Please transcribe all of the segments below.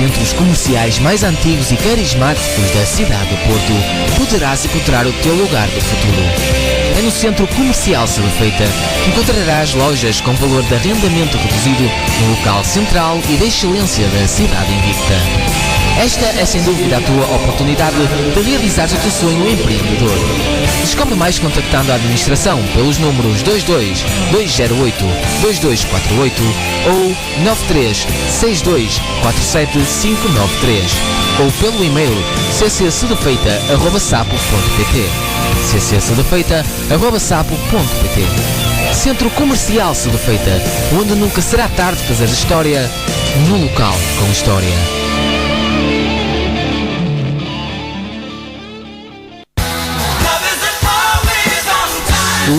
centros comerciais mais antigos e carismáticos da cidade do Porto, poderás encontrar o teu lugar do futuro. É no Centro Comercial Sebefeita que encontrarás lojas com valor de arrendamento reduzido no local central e de excelência da cidade invicta. Esta é sem dúvida a tua oportunidade de realizar o teu sonho empreendedor. Descobre mais contactando a administração pelos números 22 208 2248 ou 93 62 47 593 ou pelo e-mail cccedefeita@sapo.pt cccedefeita@sapo.pt. Centro Comercial Sebefeita, onde nunca será tarde fazer história, no local com história.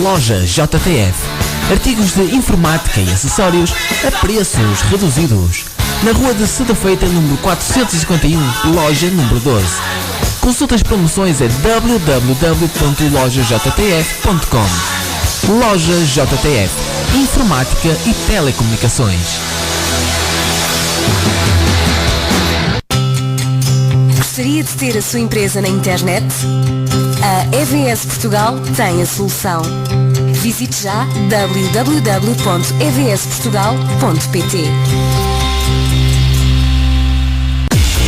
Loja JTF. Artigos de informática e acessórios a preços reduzidos. Na rua de Sebefeita, número 451, loja número 12. Consulta as promoções em www.lojajtf.com. Loja JTF. Informática e telecomunicações. Gostaria de ter a sua empresa na internet? A EVS Portugal tem a solução. Visite já www.evsportugal.pt.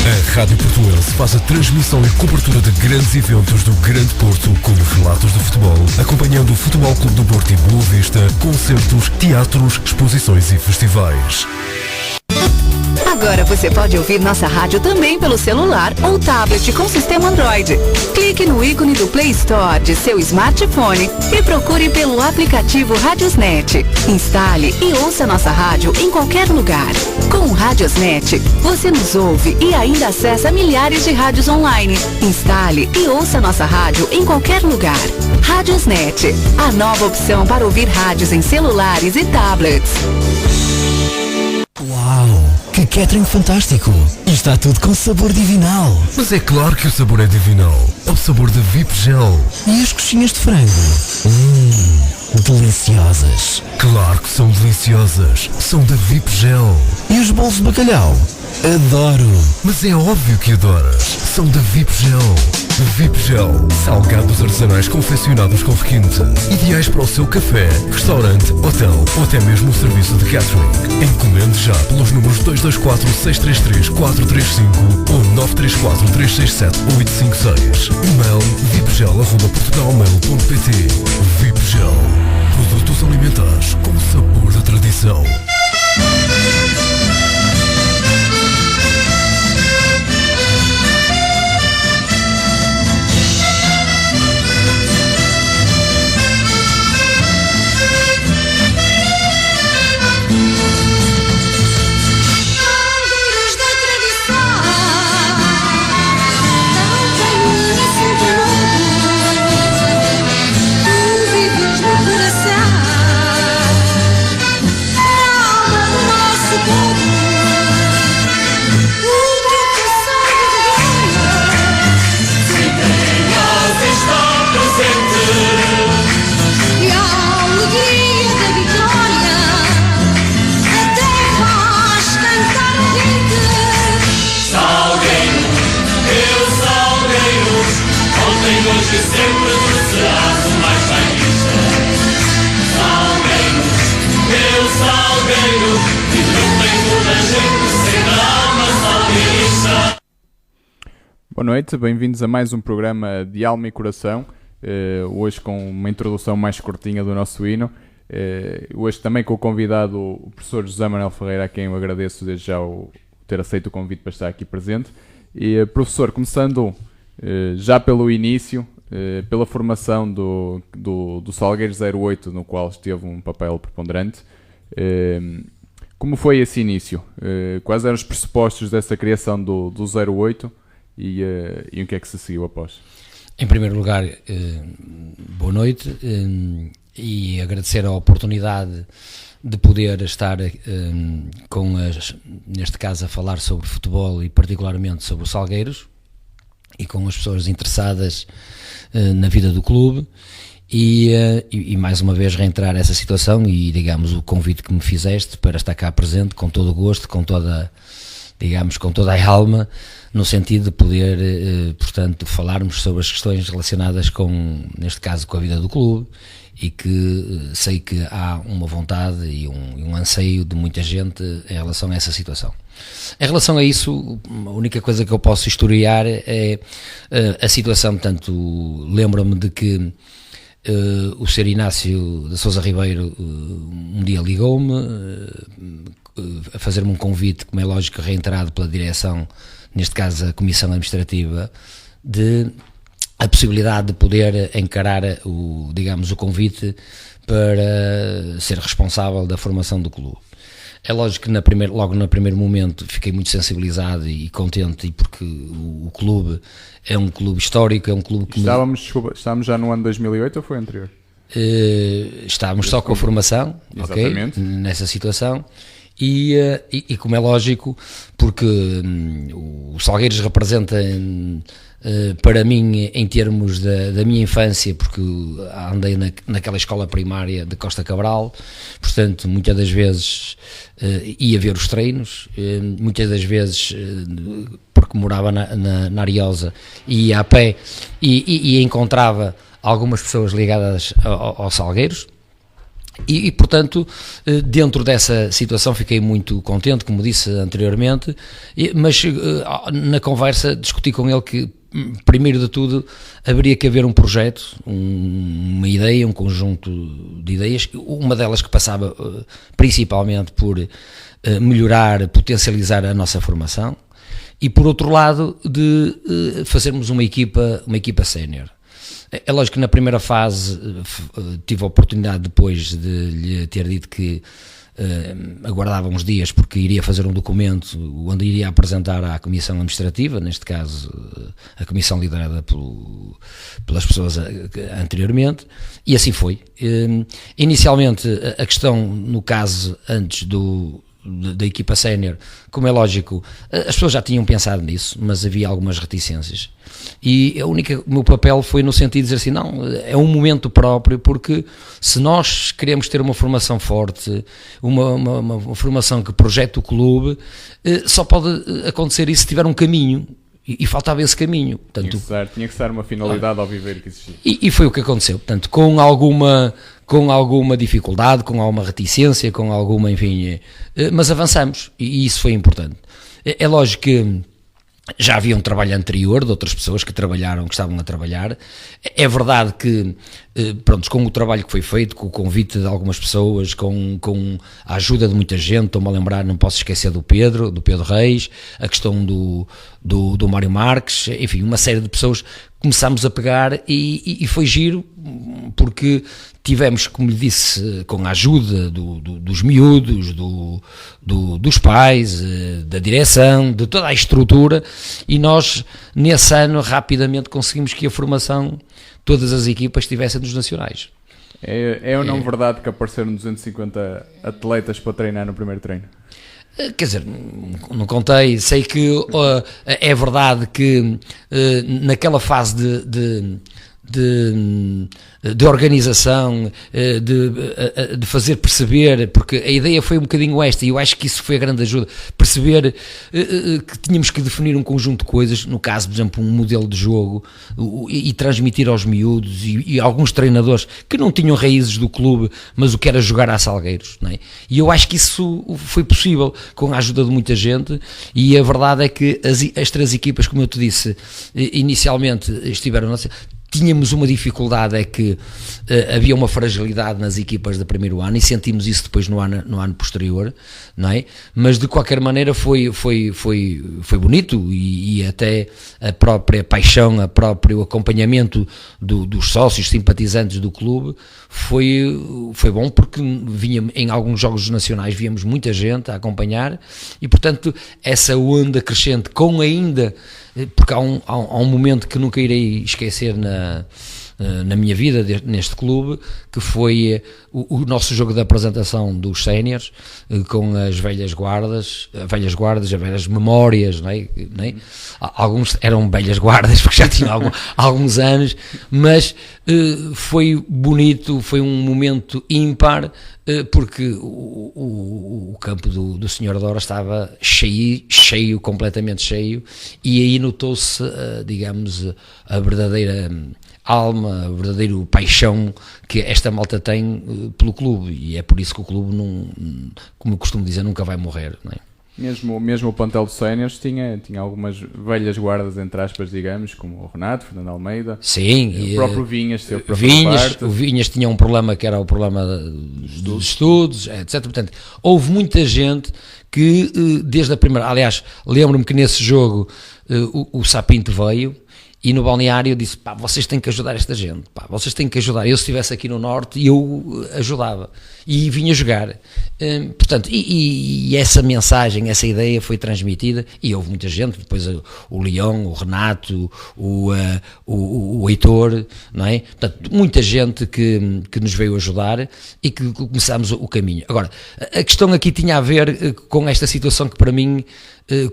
A Rádio Portuense faz a transmissão e cobertura de grandes eventos do Grande Porto, como relatos de futebol, acompanhando o Futebol Clube do Porto e Boa Vista, concertos, teatros, exposições e festivais. Agora você pode ouvir nossa rádio também pelo celular ou tablet com sistema Android. Clique no ícone do Play Store de seu smartphone e procure pelo aplicativo Radiosnet. Instale e ouça nossa rádio em qualquer lugar. Com o Radiosnet, você nos ouve e ainda acessa milhares de rádios online. Instale e ouça nossa rádio em qualquer lugar. Radiosnet, a nova opção para ouvir rádios em celulares e tablets. Uau! Que catering fantástico! E está tudo com sabor divinal. Mas é claro que o sabor é divinal. É o sabor da VIP Gel. E as coxinhas de frango? Deliciosas. Claro que são deliciosas. São da VIP Gel. E os bolos de bacalhau? Adoro. Mas é óbvio que adoras. São da VIP Gel. VIP Gel. Salgados artesanais confeccionados com requinte. Ideais para o seu café, restaurante, hotel ou até mesmo o serviço de catering. Encomende já pelos números 224 633 435 ou 934 367 856. E-mail vipgel@portugalmail.pt. VIP Gel. Produtos alimentares com sabor da tradição. Boa noite, bem-vindos a mais um programa de Alma e Coração, hoje com uma introdução mais curtinha do nosso hino, hoje também com o convidado o professor José Manuel Ferreira, a quem eu agradeço desde já ter aceito o convite para estar aqui presente. E professor, começando já pelo início, pela formação do Salgueiros 08, no qual esteve um papel preponderante, como foi esse início? Quais eram os pressupostos dessa criação do 08? E o que é que se seguiu após? Em primeiro lugar, boa noite e agradecer a oportunidade de poder estar neste caso a falar sobre futebol e particularmente sobre o Salgueiros e com as pessoas interessadas na vida do clube e mais uma vez reiterar essa situação e digamos o convite que me fizeste para estar cá presente com todo o gosto, com toda digamos, com toda a alma, no sentido de poder, portanto, falarmos sobre as questões relacionadas com, neste caso, com a vida do clube, e que sei que há uma vontade e um anseio de muita gente em relação a essa situação. Em relação a isso, a única coisa que eu posso historiar é a situação. Portanto, lembro-me de que o Sr. Inácio da Sousa Ribeiro um dia ligou-me a fazer-me um convite, como é lógico, reiterado pela direção, neste caso a Comissão Administrativa, de a possibilidade de poder encarar o convite para ser responsável da formação do clube. É lógico que logo no primeiro momento fiquei muito sensibilizado e contente, porque o clube é um clube histórico, é um clube que... Estávamos já no ano 2008 ou foi anterior? Estávamos só com a formação, ok, nessa situação. E como é lógico, porque o Salgueiros representa para mim, em termos da minha infância, porque andei naquela escola primária de Costa Cabral, portanto, muitas das vezes ia ver os treinos, muitas das vezes, porque morava na Ariosa, ia a pé e encontrava algumas pessoas ligadas aos Salgueiros. E, portanto, dentro dessa situação fiquei muito contente, como disse anteriormente, mas na conversa discuti com ele que, primeiro de tudo, haveria que haver um projeto, uma ideia, um conjunto de ideias, uma delas que passava principalmente por melhorar, potencializar a nossa formação, e por outro lado, de fazermos uma equipa sénior. É lógico que na primeira fase tive a oportunidade, depois de lhe ter dito que aguardava uns dias, porque iria fazer um documento onde iria apresentar à Comissão Administrativa, neste caso a Comissão liderada pelas pessoas anteriormente, e assim foi. Inicialmente a questão, no caso antes da equipa sénior, como é lógico, as pessoas já tinham pensado nisso, mas havia algumas reticências. E o meu papel foi no sentido de dizer assim, não, é um momento próprio, porque se nós queremos ter uma formação forte, uma formação que projete o clube, só pode acontecer isso se tiver um caminho, e faltava esse caminho. Portanto, tinha que ser uma finalidade ao viver que existia. E foi o que aconteceu. Portanto, com alguma dificuldade, com alguma reticência, com alguma, enfim, mas avançamos, e isso foi importante. É lógico que já havia um trabalho anterior de outras pessoas que estavam a trabalhar. É verdade que, pronto, com o trabalho que foi feito, com o convite de algumas pessoas, com a ajuda de muita gente, estou-me a lembrar, não posso esquecer do Pedro Reis, a questão do Mário Marques, enfim, uma série de pessoas começámos a pegar e foi giro, porque tivemos, como lhe disse, com a ajuda dos miúdos, dos pais, da direção, de toda a estrutura, e nós, nesse ano, rapidamente conseguimos que a formação, todas as equipas estivessem nos nacionais. É ou não verdade que apareceram 250 atletas para treinar no primeiro treino? Quer dizer, não contei, sei que é verdade que naquela fase de organização, de fazer perceber, porque a ideia foi um bocadinho esta, e eu acho que isso foi a grande ajuda, perceber que tínhamos que definir um conjunto de coisas, no caso, por exemplo, um modelo de jogo, e transmitir aos miúdos, e alguns treinadores que não tinham raízes do clube, mas o que era jogar a Salgueiros, não é? E eu acho que isso foi possível com a ajuda de muita gente, e a verdade é que as três equipas, como eu te disse, inicialmente estiveram... Tínhamos uma dificuldade, é que havia uma fragilidade nas equipas do primeiro ano, e sentimos isso depois no ano posterior, não é? Mas de qualquer maneira foi bonito, e até a própria paixão, o próprio acompanhamento dos sócios, simpatizantes do clube, foi bom, porque em alguns jogos nacionais víamos muita gente a acompanhar, e portanto essa onda crescente, com ainda... Porque há um momento que nunca irei esquecer na minha vida neste clube, que foi o nosso jogo de apresentação dos séniores, com as velhas guardas, as velhas memórias, não é? Alguns eram velhas guardas porque já tinham alguns anos, mas foi bonito, foi um momento ímpar, porque o campo do Senhor Dora estava cheio, completamente cheio, e aí notou-se, digamos, a verdadeira alma, a verdadeira paixão que esta malta tem pelo clube, e é por isso que o clube, não, como eu costumo dizer, nunca vai morrer, não é? Mesmo o plantel de séniores tinha algumas velhas guardas, entre aspas, digamos, como o Renato, Fernando Almeida. Sim. O próprio Vinhas, seu próprio parte. O Vinhas tinha um problema que era o problema dos estudos, etc. Portanto, houve muita gente que, desde a primeira... Aliás, lembro-me que nesse jogo o Sapinto veio, e no balneário disse, vocês têm que ajudar esta gente, vocês têm que ajudar. Eu, se estivesse aqui no Norte, eu ajudava e vinha jogar. Portanto, e essa mensagem, essa ideia foi transmitida, e houve muita gente, depois o Leão, o Renato, o Heitor, não é? Portanto, muita gente que nos veio ajudar e que começámos o caminho. Agora, a questão aqui tinha a ver com esta situação que, para mim,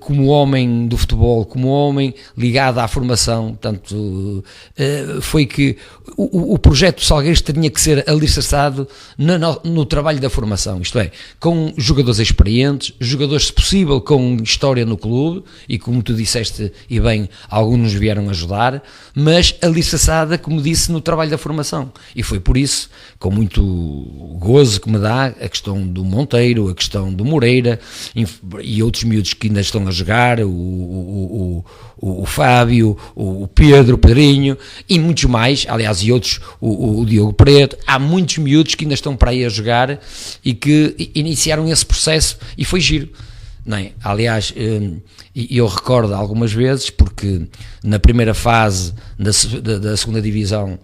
como homem do futebol, como homem ligado à formação, portanto, foi que o projeto Salgueiros tinha que ser alicerçado no trabalho da formação, isto é, com jogadores experientes, jogadores, se possível, com história no clube, e como tu disseste, e bem, alguns nos vieram ajudar, mas alicerçada, como disse, no trabalho da formação. E foi por isso, com muito gozo que me dá, a questão do Monteiro, a questão do Moreira, e outros miúdos que ainda estão a jogar, o Fábio, o Pedro, o Pedrinho, e muitos mais, aliás, e outros, o Diogo Preto. Há muitos miúdos que ainda estão para aí a jogar e que iniciaram esse processo, e foi giro, não é? Aliás, eu recordo algumas vezes, porque na primeira fase da segunda divisão,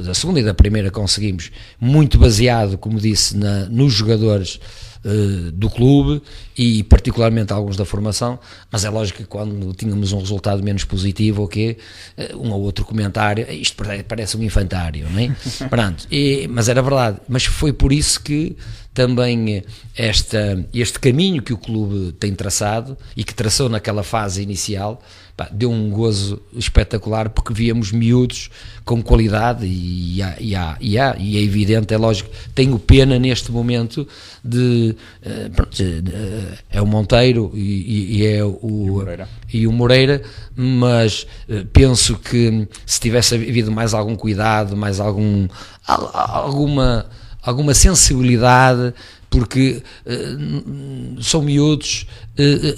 da segunda e da primeira, conseguimos, muito baseado, como disse, nos jogadores do clube, e particularmente alguns da formação, mas é lógico que quando tínhamos um resultado menos positivo, um ou outro comentário, isto parece um infantário, não é? Pronto, mas era verdade. Mas foi por isso que também este caminho que o clube tem traçado, e que traçou naquela fase inicial, deu um gozo espetacular, porque víamos miúdos com qualidade, e é evidente, é lógico, tenho pena neste momento é o Monteiro e o Moreira, mas penso que se tivesse havido mais algum cuidado, mais alguma sensibilidade, porque são miúdos,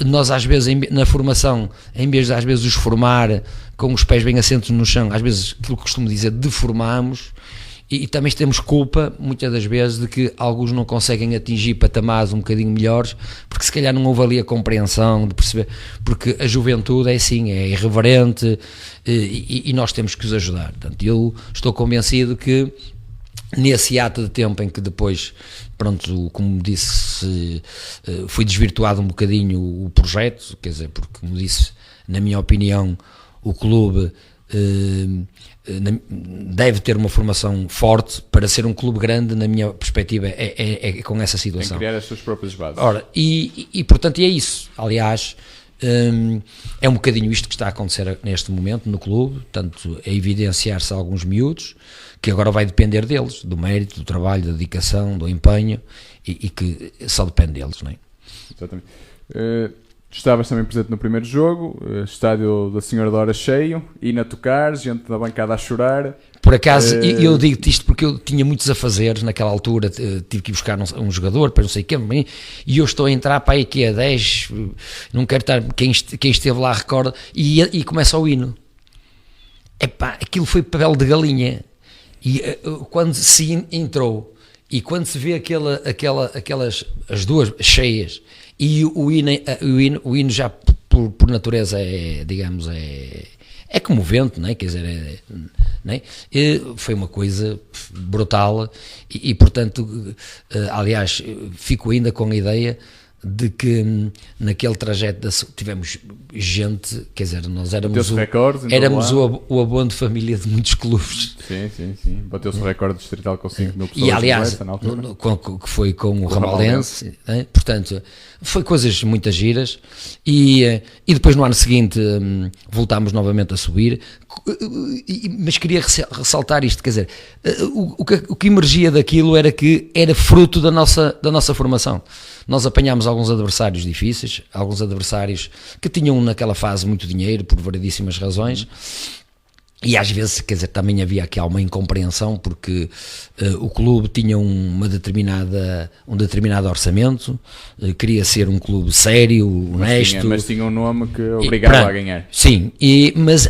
nós às vezes na formação, em vez de às vezes os formar com os pés bem assentos no chão, às vezes, aquilo que costumo dizer, deformamos, e também temos culpa, muitas das vezes, de que alguns não conseguem atingir patamares um bocadinho melhores, porque se calhar não houve ali a compreensão de perceber, porque a juventude é assim, é irreverente, e nós temos que os ajudar. Portanto, eu estou convencido que nesse ato de tempo em que depois, pronto, como disse, foi desvirtuado um bocadinho o projeto, quer dizer, porque, como disse, na minha opinião, o clube deve ter uma formação forte para ser um clube grande. Na minha perspectiva, é com essa situação. Tem que criar as suas próprias bases. Ora, portanto, é isso. Aliás, é um bocadinho isto que está a acontecer neste momento no clube, portanto, é evidenciar-se alguns miúdos, que agora vai depender deles, do mérito, do trabalho, da dedicação, do empenho, e que só depende deles, não é? Exatamente. Estavas também presente no primeiro jogo, estádio da Senhora Dora cheio, e a tocar, gente da bancada a chorar. Por acaso, eu digo-te isto porque eu tinha muitos afazeres naquela altura, tive que ir buscar um jogador para não sei quem, e eu estou a entrar para aí aqui a 10, não quero estar, quem esteve lá recorda, e começa o hino. Epá, aquilo foi papel de galinha, e quando se entrou, e quando se vê aquelas as duas cheias, e o hino já por natureza digamos, é comovente, não é? Quer dizer, não é? Foi uma coisa brutal, e portanto, aliás, fico ainda com a ideia de que naquele trajeto tivemos gente, quer dizer, nós éramos o abono de família de muitos clubes. Sim. Bateu-se o recorde distrital com 5 mil pessoas. E aliás, que foi com o Ramaldense, né? Portanto, foi coisas muitas giras. E depois no ano seguinte voltámos novamente a subir. Mas queria ressaltar isto, quer dizer, o que emergia daquilo era que era fruto da nossa formação. Nós apanhámos alguns adversários difíceis, alguns adversários que tinham naquela fase muito dinheiro por variedíssimas razões, e às vezes, quer dizer, também havia aqui uma incompreensão porque o clube tinha um determinado orçamento, queria ser um clube sério, honesto. Mas tinha um nome que obrigava a ganhar. Sim, mas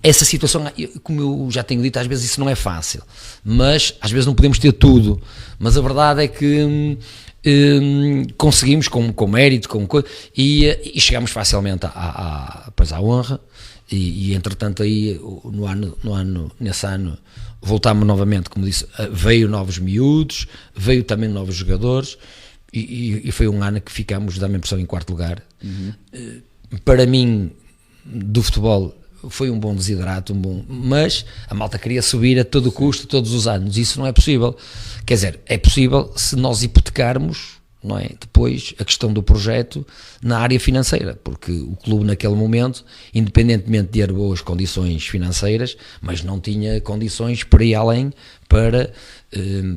essa situação, como eu já tenho dito, às vezes isso não é fácil, mas às vezes não podemos ter tudo, mas a verdade é que conseguimos com mérito e chegámos facilmente à honra e entretanto aí nesse ano voltámos novamente, como disse, veio novos miúdos, veio também novos jogadores e foi um ano que ficámos, dá-me a impressão, em quarto lugar. Para mim, do futebol, foi um bom desidrato, mas a malta queria subir a todo custo, todos os anos. Isso não é possível. Quer dizer, é possível se nós hipotecarmos, não é, depois a questão do projeto na área financeira, porque o clube naquele momento, independentemente de ter boas condições financeiras, mas não tinha condições para ir além, para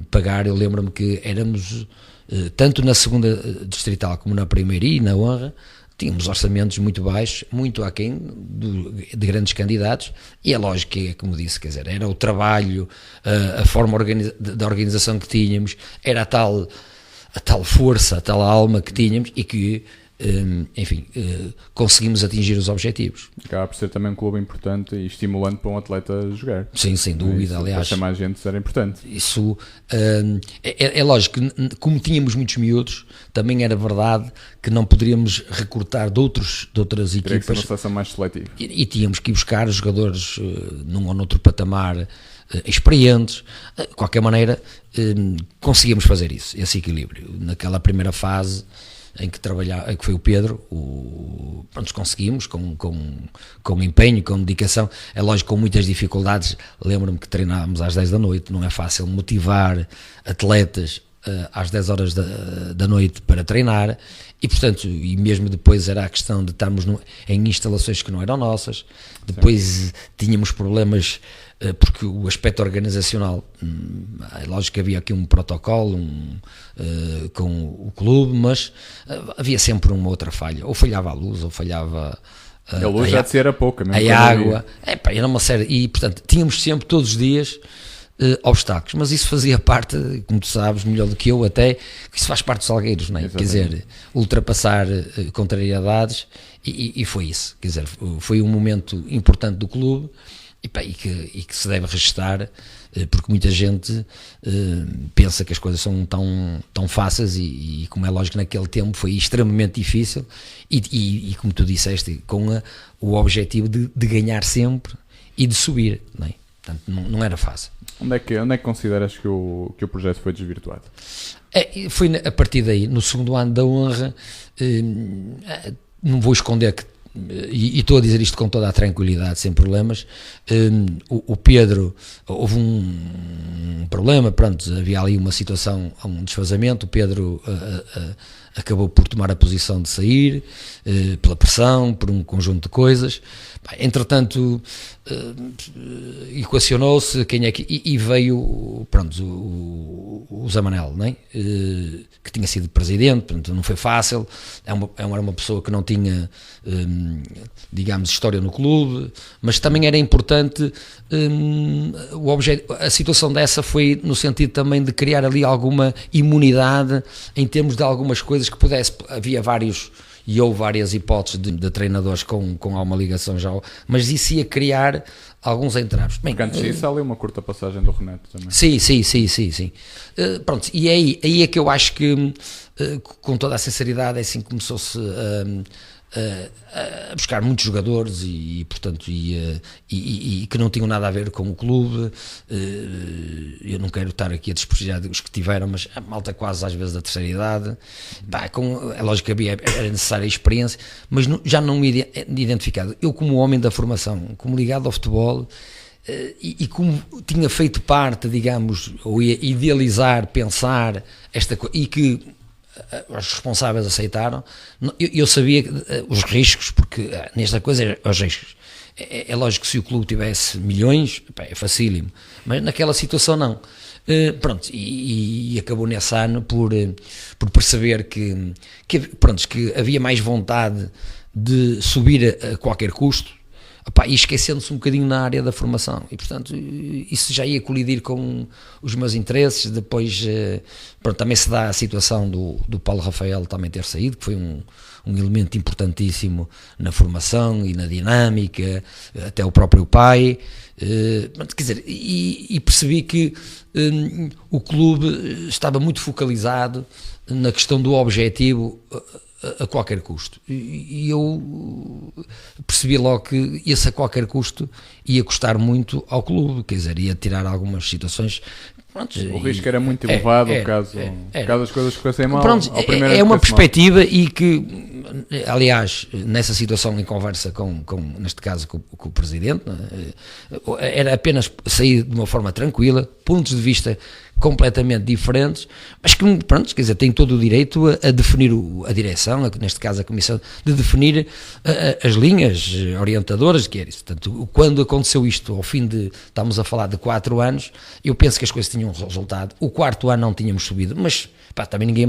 pagar. Eu lembro-me que éramos, tanto na segunda distrital como na primeira e na honra, tínhamos orçamentos muito baixos, muito aquém de grandes candidatos, e é lógico que, como disse, quer dizer, era o trabalho, a forma da organização que tínhamos, era a tal força, a tal alma que tínhamos e que, enfim, conseguimos atingir os objetivos. Acaba por ser também um clube importante e estimulante para um atleta jogar. Sim, sem dúvida, isso, aliás. Para mais gente era importante. Isso é lógico que, como tínhamos muitos miúdos, também era verdade que não poderíamos recrutar de outras equipas. Teria que ser uma seleção mais seletiva. E tínhamos que ir buscar jogadores num ou noutro patamar experientes. De qualquer maneira, conseguimos fazer isso, esse equilíbrio. Naquela primeira fase em que que foi o Pedro, pronto, conseguimos com empenho, com dedicação, é lógico, com muitas dificuldades. Lembro-me que treinávamos às 10 da noite, não é fácil motivar atletas às 10 horas da noite para treinar, e portanto, e mesmo depois era a questão de estarmos em instalações que não eram nossas, depois tínhamos problemas porque o aspecto organizacional, é lógico que havia aqui um protocolo com o clube, mas havia sempre uma outra falha, ou falhava a luz, ou falhava a luz, já de ser a pouca, a água, era uma série, e portanto tínhamos sempre todos os dias obstáculos, mas isso fazia parte, como tu sabes melhor do que eu até, que isso faz parte dos Salgueiros, não é? Quer dizer, ultrapassar contrariedades, e foi isso, quer dizer, foi um momento importante do clube e que se deve registar, porque muita gente pensa que as coisas são tão fáceis e como é lógico, naquele tempo foi extremamente difícil e como tu disseste, com o objetivo de ganhar sempre e de subir, não é? Portanto, não era fácil. Onde é que consideras que o projeto foi desvirtuado? Foi a partir daí, no segundo ano da honra, não vou esconder que, e estou a dizer isto com toda a tranquilidade, sem problemas, o Pedro, houve um problema, pronto, havia ali uma situação, um desfazamento, o Pedro acabou por tomar a posição de sair, pela pressão, por um conjunto de coisas. Entretanto, equacionou-se quem é que, e veio, pronto, o Zé Manel, não é? Que tinha sido presidente, portanto não foi fácil, era uma pessoa que não tinha, digamos, história no clube, mas também era importante, a situação dessa foi no sentido também de criar ali alguma imunidade em termos de algumas coisas que pudesse, houve várias hipóteses de treinadores com alguma ligação já, mas isso ia criar alguns entraves. Bem, antes disso, há ali uma curta passagem do Renato também. Sim. Pronto, e aí é que eu acho que, com toda a sinceridade, é assim que começou-se a buscar muitos jogadores e portanto, e que não tinham nada a ver com o clube. Eu não quero estar aqui a desprestigiar os que tiveram, mas a malta quase às vezes da terceira idade, é lógico que era necessária a experiência, mas já não me identificado. Eu, como homem da formação, como ligado ao futebol, e como tinha feito parte, digamos, ou ia idealizar, pensar esta coisa, e que os responsáveis aceitaram, eu sabia os riscos, porque nesta coisa os riscos. É lógico que se o clube tivesse milhões, é facílimo, mas naquela situação não. Pronto, e acabou nesse ano por perceber que havia mais vontade de subir a qualquer custo, e esquecendo-se um bocadinho na área da formação, e portanto isso já ia colidir com os meus interesses. Depois também se dá a situação do Paulo Rafael também ter saído, que foi um elemento importantíssimo na formação e na dinâmica, até o próprio pai, quer dizer, e percebi que o clube estava muito focalizado na questão do objetivo a qualquer custo, e eu percebi logo que esse a qualquer custo ia custar muito ao clube, quer dizer, ia tirar algumas situações. Pronto, o risco era muito elevado caso as coisas fossem mal. Pronto, é uma perspectiva mal. E que, aliás, nessa situação em conversa neste caso com o Presidente, era apenas sair de uma forma tranquila, pontos de vista completamente diferentes, mas que, pronto, quer dizer, tem todo o direito a definir a direção, neste caso a Comissão, de definir as linhas orientadoras, que era isso. Portanto, quando aconteceu isto, ao fim de, estamos a falar de 4 anos, eu penso que as coisas tinham resultado. O 4º ano não tínhamos subido, mas também ninguém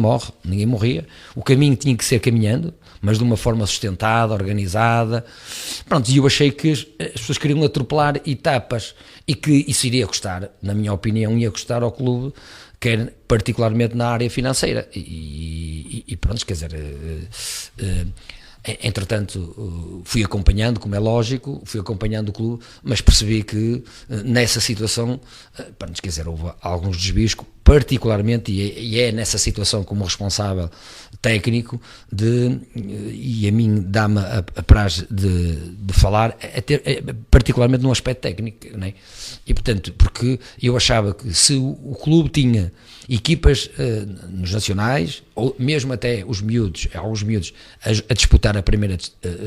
morria, o caminho tinha que ser caminhando, mas de uma forma sustentada, organizada, pronto, e eu achei que as pessoas queriam atropelar etapas, e que isso iria custar, na minha opinião, ia custar ao clube, quer particularmente na área financeira, e pronto, quer dizer, entretanto fui acompanhando, como é lógico, fui acompanhando o clube, mas percebi que nessa situação, pronto, quer dizer, houve alguns desvios, particularmente, e é nessa situação como responsável técnico, e a mim dá-me a praxe de falar, particularmente num aspecto técnico, não é? E portanto, porque eu achava que se o clube tinha equipas nos nacionais, ou mesmo até alguns miúdos a disputar a primeira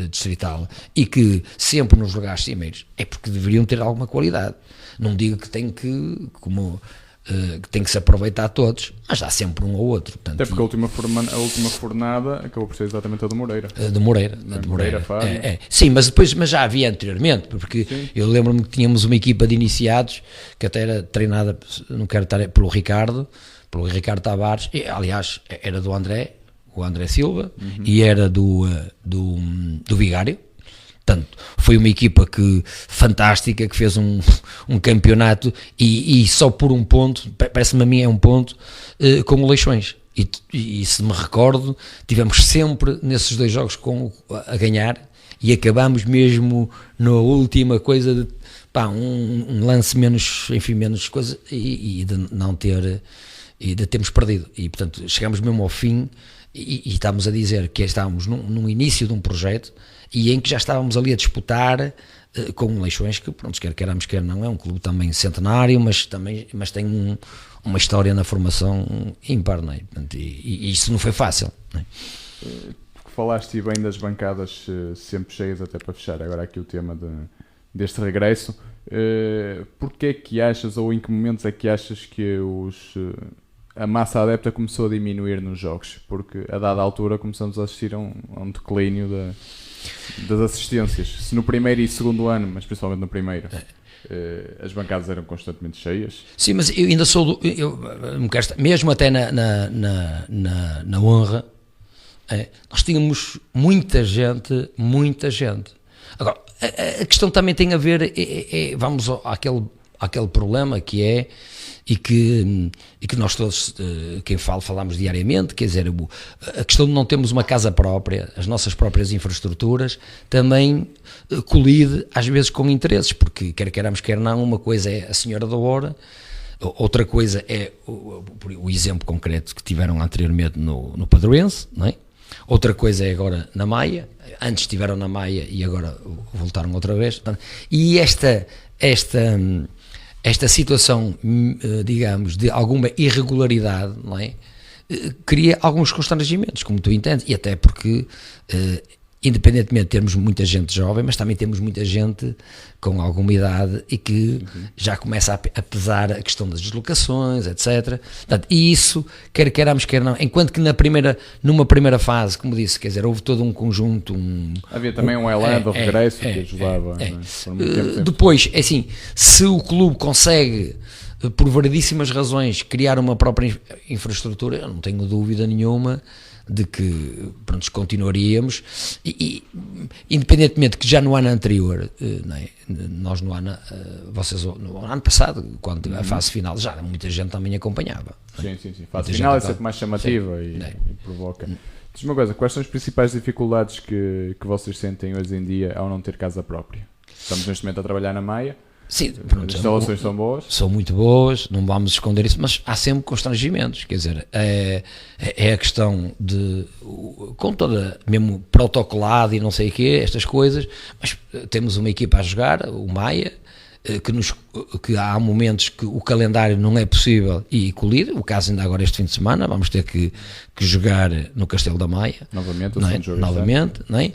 distrital, e que sempre nos lugares cimeiros, é porque deveriam ter alguma qualidade. Não digo que tem que se aproveitar todos, mas há sempre um ou outro. Portanto, até porque a última fornada acabou por ser exatamente a do Moreira. De Moreira. Sim, mas já havia anteriormente, porque sim. Eu lembro-me que tínhamos uma equipa de iniciados que até era treinada, não quero estar, pelo Ricardo Tavares, e, aliás, era do o André Silva, e era do Vigário. Portanto, foi uma equipa fantástica, que fez um campeonato, e só por um ponto, parece-me a mim é um ponto, com o Leixões. E se me recordo, tivemos sempre nesses 2 jogos a ganhar, e acabámos mesmo na última coisa de um lance menos coisa, e de não ter, e de termos perdido. E portanto chegámos mesmo ao fim, e estávamos a dizer que estávamos no início de um projeto, e em que já estávamos ali a disputar com o Leixões, que pronto, quer queiramos, quer não, é um clube também centenário, mas tem uma história na formação ímpar, não é? Portanto, e isso não foi fácil, não é? Falaste bem das bancadas sempre cheias, até para fechar agora aqui o tema deste regresso. Porque é que achas, ou em que momentos é que achas que a massa adepta começou a diminuir nos jogos? Porque a dada altura começamos a assistir a um declínio das assistências. Se no primeiro e segundo ano, mas principalmente no primeiro, as bancadas eram constantemente cheias. Sim, mas eu ainda sou mesmo até na honra, nós tínhamos muita gente. Agora, a questão também tem a ver, vamos àquele problema que é, e que nós todos, quem falamos diariamente, quer dizer, a questão de não termos uma casa própria, as nossas próprias infraestruturas, também colide às vezes com interesses, porque quer queiramos, quer não, uma coisa é a Senhora da Hora, outra coisa é o exemplo concreto que tiveram anteriormente no Padroense, não é? Outra coisa é agora na Maia, antes estiveram na Maia e agora voltaram outra vez. E esta situação, digamos, de alguma irregularidade, não é? Cria alguns constrangimentos, como tu entendes, e até porque, independentemente de termos muita gente jovem, mas também temos muita gente com alguma idade e que já começa a pesar a questão das deslocações, etc. Portanto, e isso, quer queiramos, quer não, enquanto que numa primeira fase, como disse, quer dizer, houve todo um conjunto... Havia também um elan do regresso que ajudava. Depois, é assim, se o clube consegue, por variedíssimas razões, criar uma própria infraestrutura, eu não tenho dúvida nenhuma de que, pronto, continuaríamos, e independentemente que já no ano anterior, não é? Nós vocês no ano passado, quando a fase final, já muita gente também acompanhava. Sim. A fase final é sempre mais chamativa e provoca. Diz-me uma coisa, quais são as principais dificuldades que vocês sentem hoje em dia ao não ter casa própria? Estamos neste momento a trabalhar na Maia. Sim, as instalações são boas? São muito boas, não vamos esconder isso, mas há sempre constrangimentos, quer dizer, é a questão de, com toda, mesmo protocolado e não sei o quê, estas coisas, mas temos uma equipa a jogar, o Maia, que há momentos que o calendário não é possível e colidir, o caso ainda agora este fim de semana, vamos ter que jogar no Castelo da Maia, novamente, não é?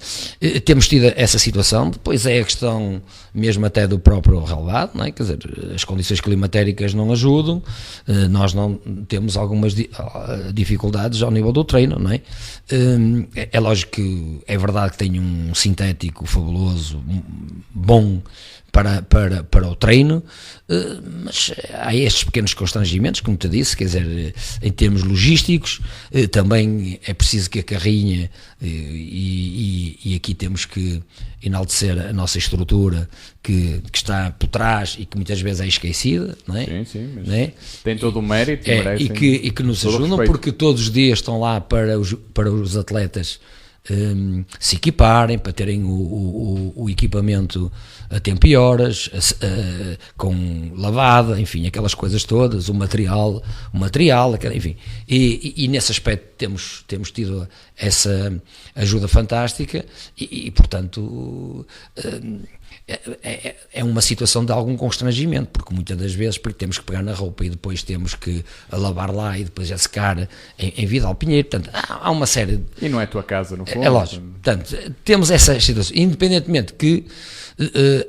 Temos tido essa situação. Depois é a questão mesmo até do próprio relevado, não é? Quer dizer, as condições climatéricas não ajudam, nós não temos algumas dificuldades ao nível do treino, não é? É lógico que é verdade que tem um sintético fabuloso, bom para o treino, mas há estes pequenos constrangimentos, como te disse, quer dizer, em termos logísticos, também é preciso que a carrinha, e aqui temos que enaltecer a nossa estrutura que está por trás e que muitas vezes é esquecida, não é? Sim, mas não é? Tem todo o mérito e que nos ajudam, porque todos os dias estão lá para os atletas se equiparem, para terem o equipamento a tempo e horas, com lavada, enfim, aquelas coisas todas, o material, enfim, e nesse aspecto temos tido essa ajuda fantástica e portanto é uma situação de algum constrangimento, porque muitas das vezes temos que pegar na roupa e depois temos que lavar lá e depois a secar em Vidal Pinheiro, portanto há uma série de... E não é a tua casa, no fundo. É lógico, portanto temos essa situação, independentemente que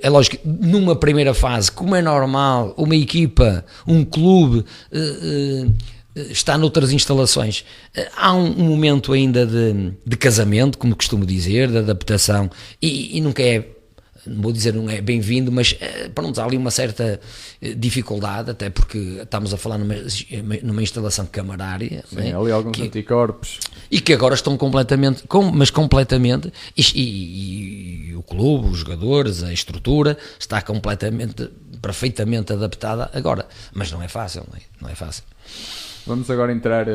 é lógico que numa primeira fase, como é normal, uma equipa, um clube está noutras instalações, há um momento ainda de casamento, como costumo dizer, de adaptação, e nunca é, não vou dizer não é bem-vindo, mas pronto, há ali uma certa dificuldade, até porque estamos a falar numa instalação camarária. Sim, ali alguns anticorpos. E que agora estão completamente, e o clube, os jogadores, a estrutura, está perfeitamente adaptada agora, mas não é fácil, não é fácil. Vamos agora entrar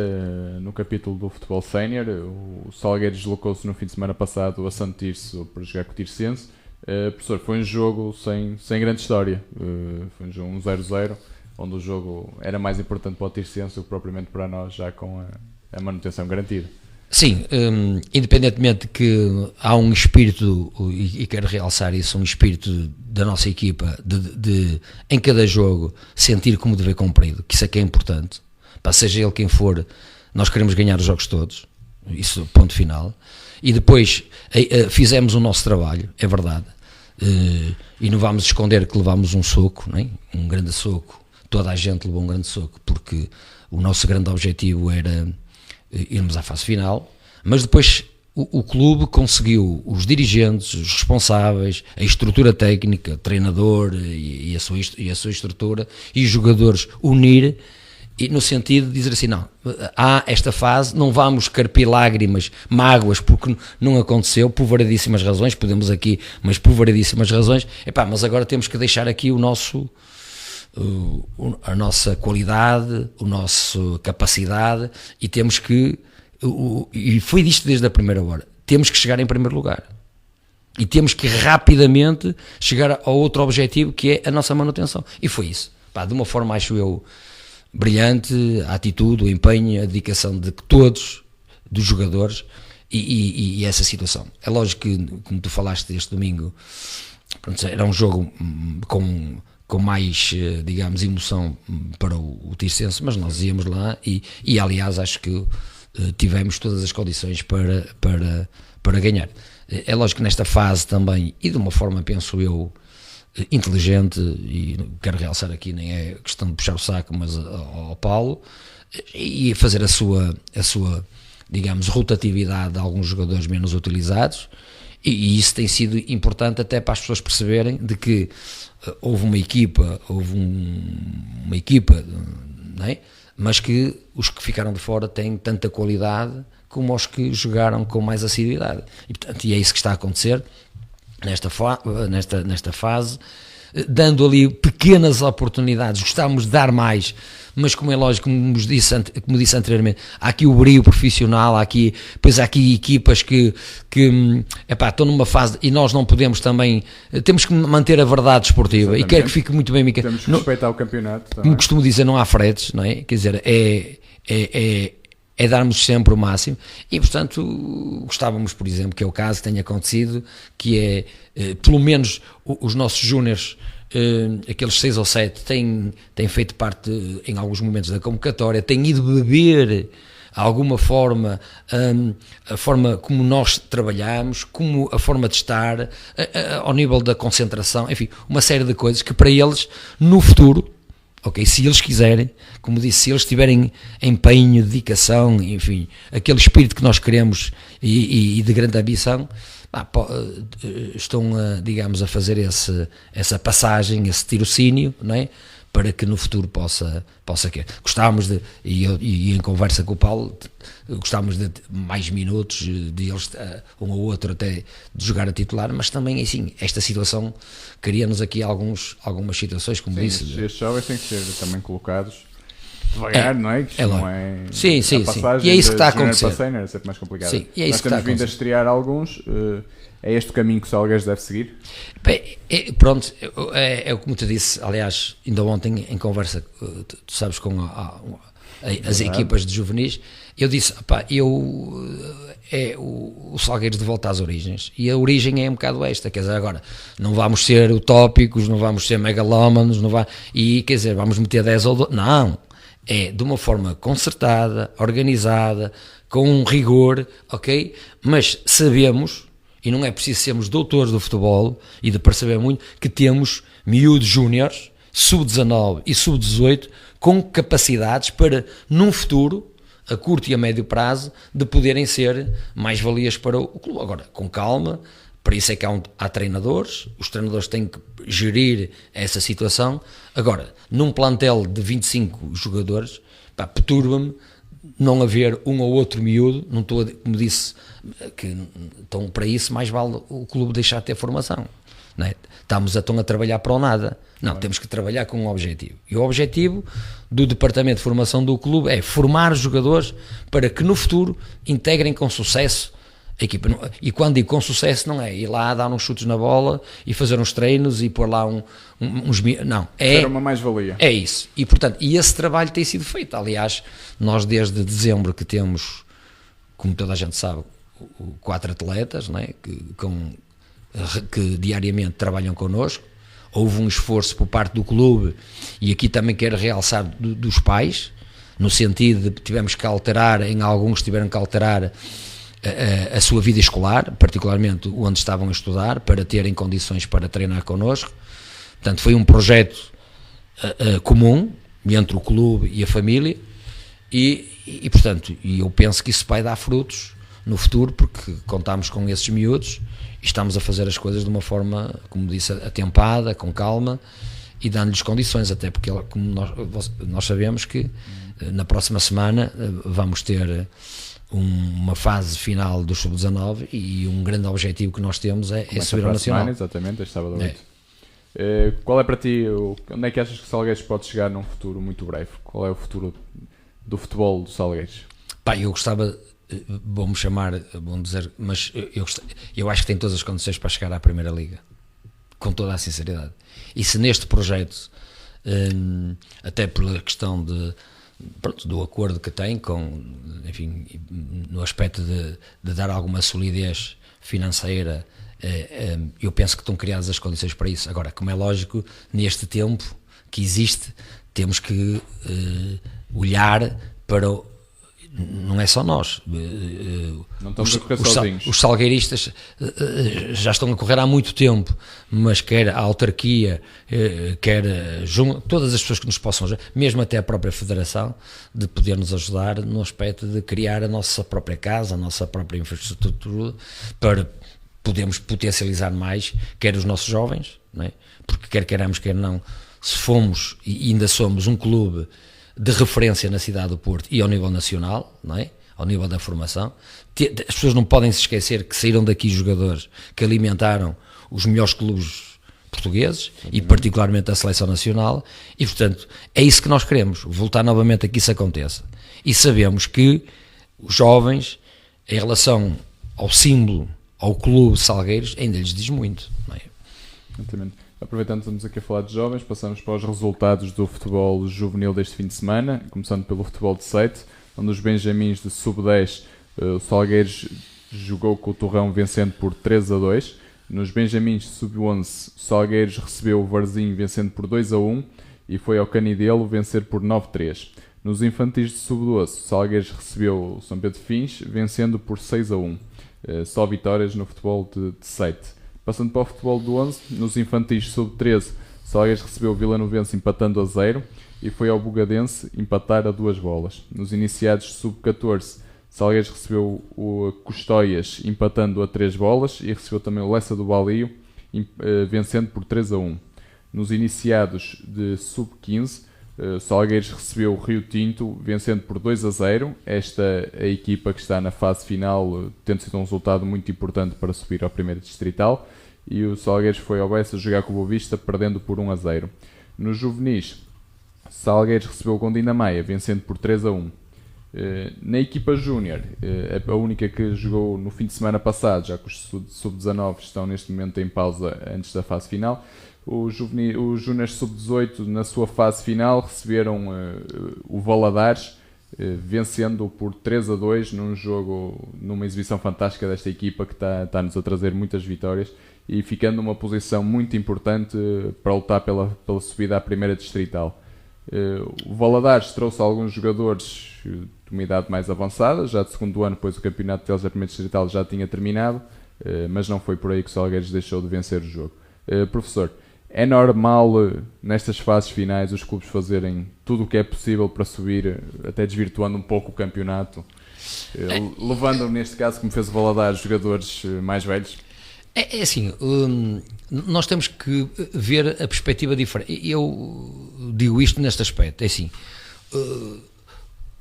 no capítulo do futebol sénior. O Salgueiros deslocou-se no fim de semana passado a Santo Tirso para jogar com o Tirsense. Professor, foi um jogo sem grande história, foi um jogo 1-0-0, onde o jogo era mais importante para o Tirsense do que propriamente para nós, já com a manutenção garantida. Sim, independentemente de que há um espírito, e quero realçar isso, um espírito da nossa equipa de em cada jogo sentir como dever cumprido, que isso é que é importante, seja ele quem for, nós queremos ganhar os jogos todos, isso ponto final. E depois fizemos o nosso trabalho, é verdade, e não vamos esconder que levámos um soco, não é? Um grande soco, toda a gente levou um grande soco, porque o nosso grande objetivo era irmos à fase final, mas depois o clube conseguiu, os dirigentes, os responsáveis, a estrutura técnica, o treinador e a sua estrutura e os jogadores unir, e no sentido de dizer assim, não, há esta fase, não vamos carpir lágrimas, mágoas, porque não aconteceu, por variedíssimas razões, podemos aqui, mas por variedíssimas razões, mas agora temos que deixar aqui a nossa qualidade, a nossa capacidade, e temos que, e foi disto desde a primeira hora, temos que chegar em primeiro lugar. E temos que rapidamente chegar ao outro objetivo, que é a nossa manutenção. E foi isso. De uma forma, acho eu, brilhante, a atitude, o empenho, a dedicação de todos, dos jogadores, e essa situação. É lógico que, como tu falaste este domingo, pronto, era um jogo com mais, digamos, emoção para o Tirsense, mas nós íamos lá e aliás acho que tivemos todas as condições para ganhar. É lógico que nesta fase também, e de uma forma, penso eu, inteligente, e quero realçar aqui, nem é questão de puxar o saco, mas ao Paulo, e fazer a sua, digamos, rotatividade de alguns jogadores menos utilizados, e isso tem sido importante até para as pessoas perceberem de que houve uma equipa, não é? Mas que os que ficaram de fora têm tanta qualidade como os que jogaram com mais assiduidade. E, portanto, é isso que está a acontecer nesta fase, dando ali pequenas oportunidades. Gostávamos de dar mais, mas como é lógico, como disse anteriormente, há aqui o brio profissional, depois há aqui equipas que estão numa fase e nós não podemos também, temos que manter a verdade desportiva. Exatamente. E quero que fique muito bem, Mica. Temos que respeitar o campeonato também. Como costumo dizer, não há fretes, não é? Quer dizer, é darmos sempre o máximo e, portanto, gostávamos, por exemplo, que é o caso que tenha acontecido, que é, pelo menos os nossos júniores, aqueles 6 ou 7 têm feito parte em alguns momentos da convocatória, têm ido beber de alguma forma a forma como nós trabalhamos, como a forma de estar, ao nível da concentração, enfim, uma série de coisas que para eles, no futuro, ok, se eles quiserem, como disse, se eles tiverem empenho, dedicação, enfim, aquele espírito que nós queremos e de grande ambição, estão, digamos, a fazer essa passagem, esse tirocínio, não é? Para que no futuro possa querer. Gostávamos de, e em conversa com o Paulo, gostávamos de mais minutos, de eles, um ou outro até, de jogar a titular, mas também, assim, esta situação cria-nos aqui algumas situações, como disse. Estes jovens têm que ser também colocados devagar, não é? Que não é? Sim. E é isso que está a acontecer. É sempre mais complicado. Sim, e é isso Nós que está a temos vindo a estrear alguns. É este o caminho que o Salgueiros deve seguir? Pronto, é como te disse, aliás, ainda ontem em conversa, tu sabes, com as equipas de juvenis, eu disse, o Salgueiros de volta às origens, e a origem é um bocado esta, quer dizer, agora, não vamos ser utópicos, não vamos ser megalómanos, quer dizer, vamos meter 10 ou 12, não, é de uma forma concertada, organizada, com rigor, ok? Mas sabemos, e não é preciso sermos doutores do futebol e de perceber muito, que temos miúdos júniores, sub-19 e sub-18, com capacidades para, num futuro, a curto e a médio prazo, de poderem ser mais-valias para o clube. Agora, com calma, para isso é que há treinadores, os treinadores têm que gerir essa situação. Agora, num plantel de 25 jogadores, perturba-me não haver um ou outro miúdo, não estou, como disse, que então para isso mais vale o clube deixar de ter formação, não é? Estamos a trabalhar para o nada, não, temos que trabalhar com um objetivo, e o objetivo do departamento de formação do clube é formar jogadores para que no futuro integrem com sucesso a equipa, e quando digo com sucesso não é ir lá dar uns chutes na bola e fazer uns treinos e pôr lá uns... Não, é uma mais-valia. É isso. E, portanto, esse trabalho tem sido feito. Aliás, nós desde dezembro que temos, como toda a gente sabe, 4 atletas, não é? que diariamente trabalham connosco. Houve um esforço por parte do clube, e aqui também quero realçar dos pais, no sentido de que tivemos que alterar, em alguns tiveram que alterar a sua vida escolar, particularmente onde estavam a estudar, para terem condições para treinar connosco. Portanto, foi um projeto comum entre o clube e a família, e portanto, eu penso que isso vai dar frutos no futuro, porque contamos com esses miúdos e estamos a fazer as coisas de uma forma, como disse, atempada, com calma, e dando-lhes condições, até porque, como nós sabemos que na próxima semana vamos ter uma fase final do Sub-19, e um grande objetivo que nós temos é subir ao Nacional. Semana, exatamente, este sábado à noite. Qual é para ti, onde é que achas que o Salgueiros pode chegar num futuro muito breve? Qual é o futuro do futebol do Salgueiros? Eu gostava, vou-me chamar, vou dizer, mas eu acho que tem todas as condições para chegar à Primeira Liga, com toda a sinceridade. E se neste projeto, até pela questão do acordo que tem enfim, no aspecto de dar alguma solidez financeira, eu penso que estão criadas as condições para isso. Agora, como é lógico, neste tempo que existe, temos que olhar para não é só nós. Não estamos a correr sozinhos. Os salgueiristas já estão a correr há muito tempo, mas quer a autarquia, quer todas as pessoas que nos possam ajudar, mesmo até a própria federação, de poder nos ajudar no aspecto de criar a nossa própria casa, a nossa própria infraestrutura, para podermos potencializar mais, quer os nossos jovens, não é? Porque quer queiramos, quer não, se fomos e ainda somos um clube de referência na cidade do Porto e ao nível nacional, não é? Ao nível da formação, as pessoas não podem se esquecer que saíram daqui jogadores que alimentaram os melhores clubes portugueses e particularmente a seleção nacional, e portanto é isso que nós queremos, voltar novamente a que isso aconteça. E sabemos que os jovens, em relação ao símbolo, ao clube Salgueiros, ainda lhes diz muito, não é? Exatamente. Aproveitando que estamos aqui a falar de jovens, passamos para os resultados do futebol juvenil deste fim de semana, começando pelo futebol de Seite, onde os benjamins de sub-10, o Salgueiros jogou com o Torrão vencendo por 3-2. Nos benjamins de sub-11, o Salgueiros recebeu o Varzim vencendo por 2-1 e foi ao Canidelo vencer por 9-3. Nos infantis de sub-12, o Salgueiros recebeu o São Pedro Fins vencendo por 6-1. Só vitórias no futebol de Seite. Passando para o futebol do 11, nos infantis sub-13, Salgueiros recebeu o Vilanovense empatando a 0 e foi ao Bugadense empatar a 2 bolas. Nos iniciados sub-14, Salgueiros recebeu o Custóias empatando a 3 bolas e recebeu também o Lessa do Balio vencendo por 3-1. Nos iniciados de sub-15, Salgueiros recebeu o Rio Tinto vencendo por 2-0. Esta é a equipa que está na fase final, tendo sido um resultado muito importante para subir ao primeiro distrital. E o Salgueiros foi ao Bessa jogar com o Boa Vista, perdendo por 1-0. Nos juvenis, Salgueiros recebeu o Gondina Maia, vencendo por 3-1. Na equipa júnior, a única que jogou no fim de semana passado, já que os sub-19 estão neste momento em pausa antes da fase final, os júniores sub-18 na sua fase final receberam o Valadares, vencendo por 3-2 num jogo, numa exibição fantástica desta equipa que está-nos a trazer muitas vitórias e ficando numa posição muito importante para lutar pela subida à primeira distrital. O Valadares trouxe alguns jogadores de uma idade mais avançada, já de segundo ano, pois o campeonato deles da primeira distrital já tinha terminado, mas não foi por aí que o Salgueiros deixou de vencer o jogo. Professor, é normal nestas fases finais os clubes fazerem tudo o que é possível para subir, até desvirtuando um pouco o campeonato, levando neste caso, como fez o Valadares, jogadores mais velhos? É assim, nós temos que ver a perspectiva diferente. Eu digo isto neste aspecto, é assim,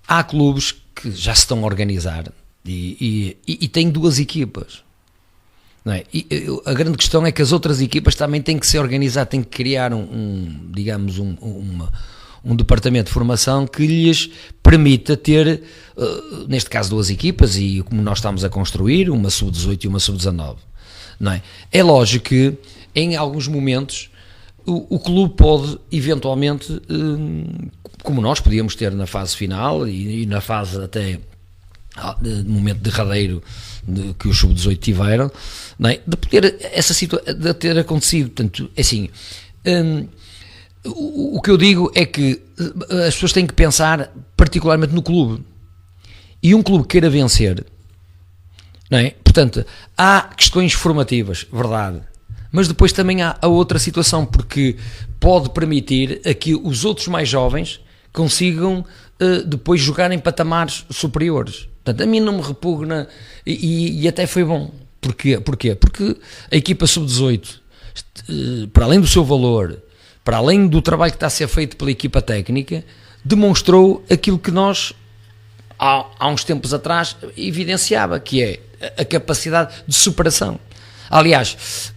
há clubes que já se estão a organizar e têm 2 equipas. Não é? A grande questão é que as outras equipas também têm que se organizar, têm que criar um departamento de formação que lhes permita ter, neste caso 2 equipas, e como nós estamos a construir, uma sub-18 e uma sub-19. Não é? É lógico que em alguns momentos o clube pode eventualmente, como nós podíamos ter na fase final e na fase até no momento derradeiro que os sub-18 tiveram, não é? De poder essa situação de ter acontecido. Portanto, assim, o que eu digo é que as pessoas têm que pensar particularmente no clube, e um clube que queira vencer, não é? Portanto, há questões formativas, verdade, mas depois também há a outra situação, porque pode permitir a que os outros mais jovens consigam depois jogar em patamares superiores. Portanto, a mim não me repugna e até foi bom. Porquê? Porque a equipa sub-18, para além do seu valor, para além do trabalho que está a ser feito pela equipa técnica, demonstrou aquilo que nós há uns tempos atrás evidenciava, que é a capacidade de superação. Aliás,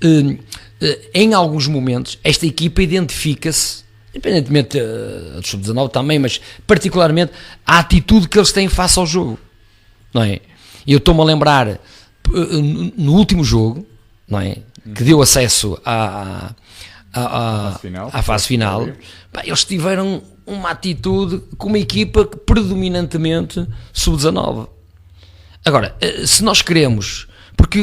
em alguns momentos esta equipa identifica-se, independentemente do sub-19 também, mas particularmente a atitude que eles têm face ao jogo, não é? Eu estou-me a lembrar no último jogo, não é? Que deu acesso à fase final, eles tiveram uma atitude com uma equipa predominantemente sub-19. Agora, se nós queremos, porque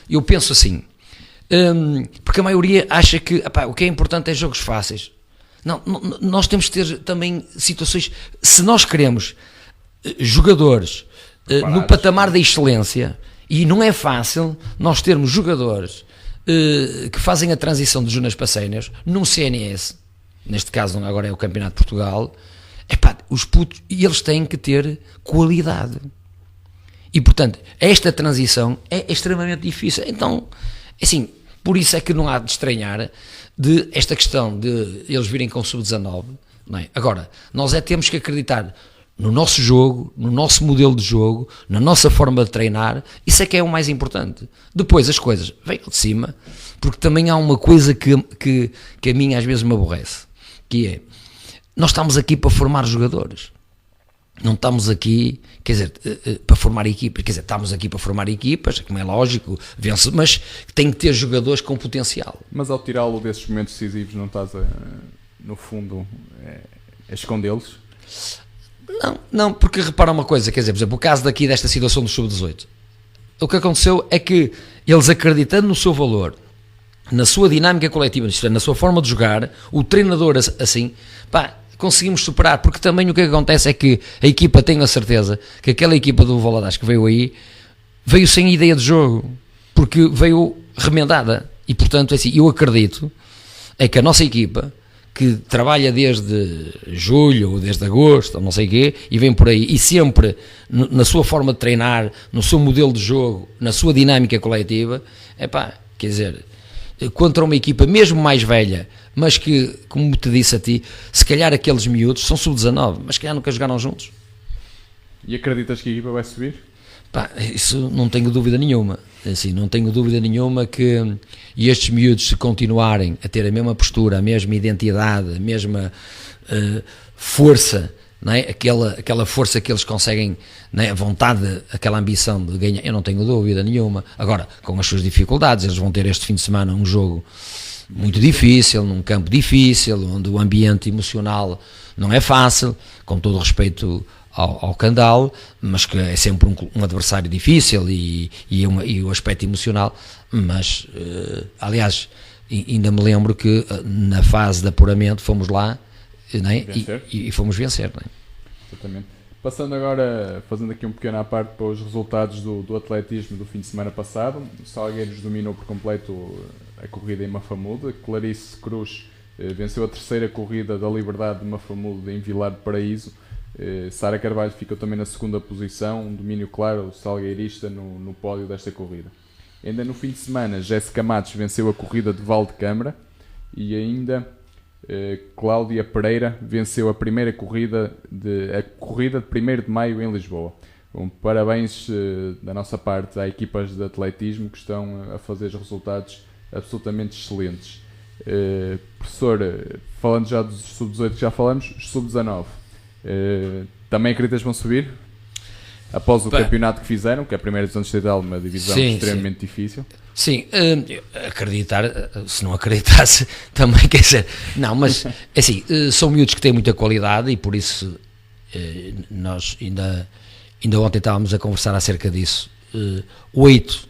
eu penso assim, porque a maioria acha que o que é importante é jogos fáceis. Não, nós temos que ter também situações, se nós queremos jogadores no patamar da excelência, e não é fácil nós termos jogadores que fazem a transição de júniores para séniores num CNS, neste caso agora é o Campeonato de Portugal, os putos, e eles têm que ter qualidade. E portanto, esta transição é extremamente difícil. Então, assim, por isso é que não há de estranhar de esta questão de eles virem com sub-19, não é? Agora, nós temos que acreditar no nosso jogo, no nosso modelo de jogo, na nossa forma de treinar. Isso é que é o mais importante. Depois as coisas vêm de cima, porque também há uma coisa que a mim às vezes me aborrece, que é, nós estamos aqui para formar jogadores, não estamos aqui, quer dizer, para formar equipas, quer dizer, estamos aqui para formar equipas, como é lógico, mas tem que ter jogadores com potencial. Mas ao tirá-lo desses momentos decisivos, não estás no fundo a escondê-los? Não, porque repara uma coisa, quer dizer, por exemplo, o caso desta situação do sub-18, o que aconteceu é que eles, acreditando no seu valor, na sua dinâmica coletiva, na sua forma de jogar, o treinador assim, conseguimos superar, porque também o que acontece é que a equipa, tenho a certeza que aquela equipa do Valadares que veio aí, veio sem ideia de jogo, porque veio remendada, e portanto, assim, eu acredito é que a nossa equipa, que trabalha desde julho ou desde agosto, ou não sei o quê, e vem por aí, e sempre na sua forma de treinar, no seu modelo de jogo, na sua dinâmica coletiva, quer dizer, contra uma equipa mesmo mais velha, mas que, como te disse a ti, se calhar aqueles miúdos são sub-19, mas se calhar nunca jogaram juntos. E acreditas que a equipa vai subir? Isso não tenho dúvida nenhuma. Assim, não tenho dúvida nenhuma que estes miúdos, se continuarem a ter a mesma postura, a mesma identidade, a mesma força, não é? aquela força que eles conseguem, não é? A vontade, aquela ambição de ganhar, eu não tenho dúvida nenhuma. Agora, com as suas dificuldades, eles vão ter este fim de semana um jogo muito difícil, num campo difícil, onde o ambiente emocional não é fácil, com todo o respeito ao Candal, mas que é sempre um adversário difícil e o aspecto emocional, mas aliás, ainda me lembro que na fase de apuramento fomos lá, não é? e fomos vencer, não é? Exatamente. Passando agora, fazendo aqui um pequeno à parte para os resultados do atletismo do fim de semana passado, o Salgueiros dominou por completo a corrida em Mafamude, Clarice Cruz venceu a terceira corrida da Liberdade de Mafamude em Vilar de Paraíso, Sara Carvalho ficou também na segunda posição, um domínio claro salgueirista no pódio desta corrida. Ainda no fim de semana, Jéssica Matos venceu a corrida de Valdecâmara e ainda Cláudia Pereira venceu a corrida de 1º de maio em Lisboa. Parabéns da nossa parte às equipas de atletismo que estão a fazer resultados absolutamente excelentes. Professor, falando já dos sub-18 que já falamos, sub-19, também acreditas que vão subir? Após o campeonato que fizeram, que é a primeira divisão distrital, uma divisão extremamente difícil. Sim, acreditar, se não acreditasse, também quer dizer, não, mas assim, são miúdos que têm muita qualidade e por isso nós ainda ontem estávamos a conversar acerca disso. 8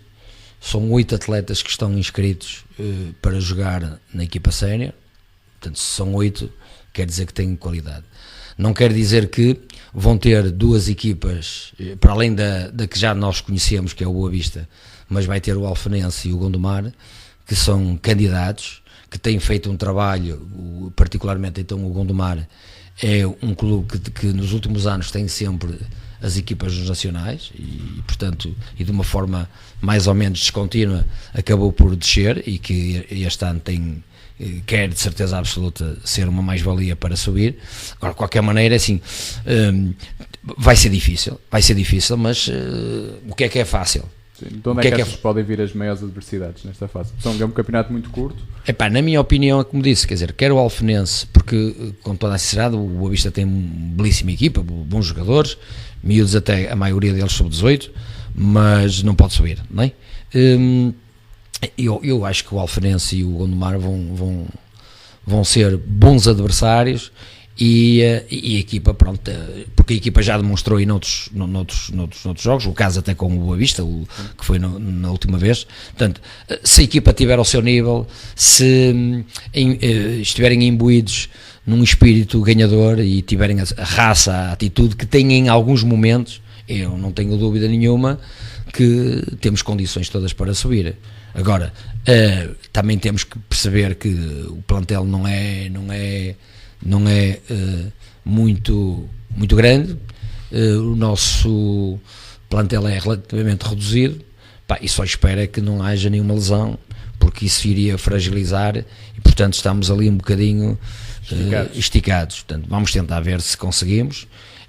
atletas que estão inscritos para jogar na equipa sénior, portanto, se são 8, quer dizer que têm qualidade. Não quer dizer que vão ter 2 equipas, para além da que já nós conhecemos, que é o Boa Vista, mas vai ter o Alfenense e o Gondomar, que são candidatos, que têm feito um trabalho, particularmente então o Gondomar é um clube que nos últimos anos tem sempre as equipas dos nacionais e portanto, e de uma forma mais ou menos descontínua, acabou por descer e que este ano quer de certeza absoluta ser uma mais-valia para subir. Agora, de qualquer maneira, assim, vai ser difícil, mas o que é fácil? Sim, de onde é que achas que podem vir as maiores adversidades nesta fase? É um campeonato muito curto. Na minha opinião, é como disse, quer dizer, quer o Alfenense, porque com toda a sinceridade o Boa Vista tem uma belíssima equipa, bons jogadores, miúdos até, a maioria deles sub-18, mas não pode subir, não é? Eu acho que o Alfenense e o Gondomar vão ser bons adversários e a equipa, pronto, porque a equipa já demonstrou aí noutros jogos, o caso até com o Boa Vista, que foi na última vez. Portanto, se a equipa tiver ao seu nível, se estiverem imbuídos num espírito ganhador e tiverem a raça, a atitude que têm em alguns momentos, eu não tenho dúvida nenhuma que temos condições todas para subir. Agora, também temos que perceber que o plantel não é muito grande, o nosso plantel é relativamente reduzido, e só espera que não haja nenhuma lesão, porque isso iria fragilizar e, portanto, estamos ali um bocadinho esticados. Portanto, vamos tentar ver se conseguimos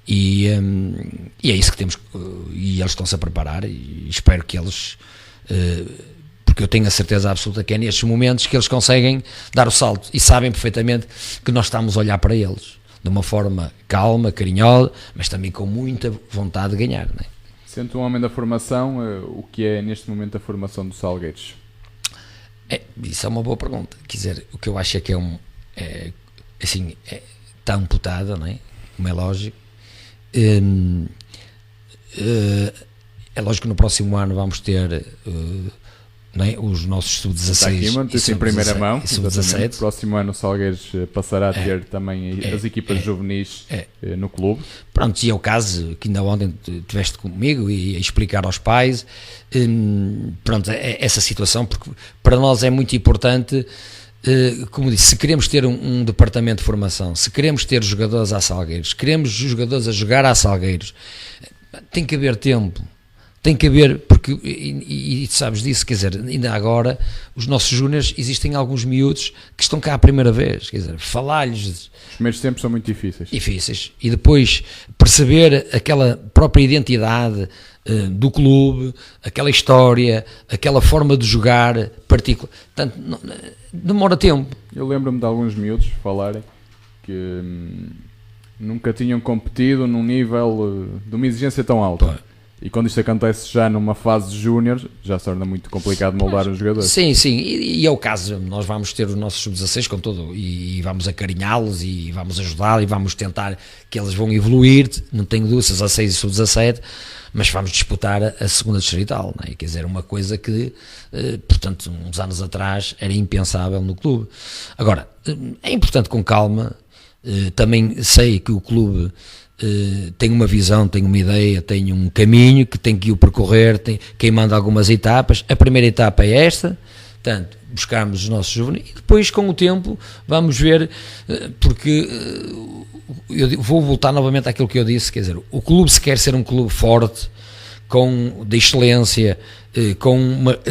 e é isso que temos, e eles estão-se a preparar e espero que eles... porque eu tenho a certeza absoluta que é nestes momentos que eles conseguem dar o salto e sabem perfeitamente que nós estamos a olhar para eles de uma forma calma, carinhosa, mas também com muita vontade de ganhar, não é? Sendo um homem da formação, o que é neste momento a formação do Salgueiros? Isso é uma boa pergunta. Quer dizer, o que eu acho é que está amputada, não é? Como é lógico. É lógico que no próximo ano vamos ter... não é? Os nossos sub-16 e em primeira mão, sub-17. Próximo ano o Salgueiros passará a ter também as equipas juvenis no clube. Pronto, e é o caso que ainda ontem estiveste comigo e a explicar aos pais, pronto, essa situação, porque para nós é muito importante, como disse, se queremos ter um departamento de formação, se queremos ter jogadores a Salgueiros, queremos jogadores a jogar a Salgueiros, tem que haver tempo. Tem que haver, porque, e sabes disso, quer dizer, ainda agora, os nossos júniores, existem alguns miúdos que estão cá a primeira vez, quer dizer, falar-lhes... Os primeiros tempos são muito difíceis. E depois perceber aquela própria identidade do clube, aquela história, aquela forma de jogar particular, portanto, demora tempo. Eu lembro-me de alguns miúdos falarem que nunca tinham competido num nível de uma exigência tão alta. E quando isto acontece já numa fase júnior, já se torna muito complicado moldar os jogadores. Sim, e é o caso, nós vamos ter os nossos sub-16 com todo, e vamos acarinhá-los, e vamos ajudá-los, e vamos tentar que eles vão evoluir, não tenho dúvidas, sub-16 e sub-17, mas vamos disputar a segunda distrital, não é? Quer dizer, uma coisa que, portanto, uns anos atrás era impensável no clube. Agora, é importante com calma, também sei que o clube... tem uma visão, tem uma ideia, tem um caminho que tem que o percorrer, quem manda algumas etapas. A primeira etapa é esta, portanto, buscarmos os nossos juvenis e depois com o tempo vamos ver, porque eu vou voltar novamente àquilo que eu disse, quer dizer, o clube, se quer ser um clube forte, de excelência,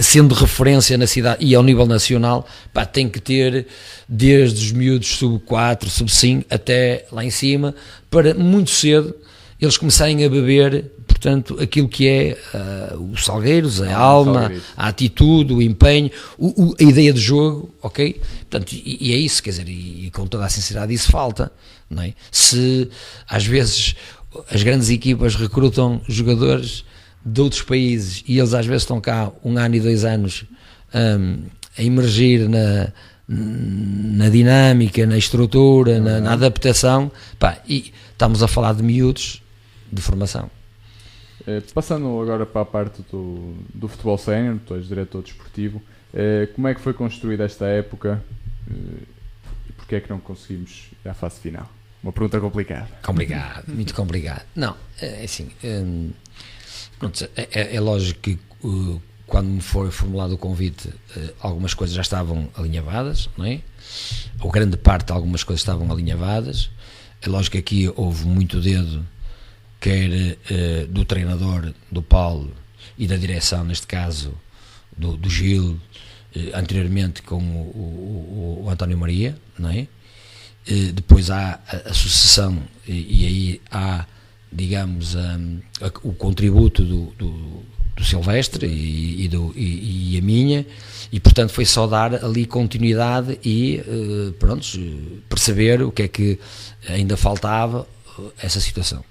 sendo referência na cidade e ao nível nacional, tem que ter desde os miúdos sub-4, sub-5 até lá em cima, para muito cedo eles começarem a beber, portanto, aquilo que é o Salgueiros, a alma, a atitude, o empenho, a ideia de jogo, ok? Portanto, e é isso, quer dizer, e com toda a sinceridade isso falta, não é? Se às vezes as grandes equipas recrutam jogadores de outros países e eles às vezes estão cá 1 ano e 2 anos a emergir na dinâmica, na estrutura, na adaptação, e estamos a falar de miúdos de formação. Passando agora para a parte do futebol sénior, tu és diretor desportivo, como é que foi construída esta época e porque é que não conseguimos ir à fase final? Uma pergunta complicada. Complicado, muito complicado. Não, é assim... Pronto, é lógico que quando me foi formulado o convite, algumas coisas já estavam alinhavadas, não é? Ou grande parte de algumas coisas estavam alinhavadas. É lógico que aqui houve muito dedo, quer do treinador, do Paulo, e da direção, neste caso do Gil, anteriormente com o António Maria, não é? Depois há a sucessão, e aí há, digamos, o contributo do Silvestre e a minha, e portanto foi só dar ali continuidade e pronto, perceber o que é que ainda faltava essa situação.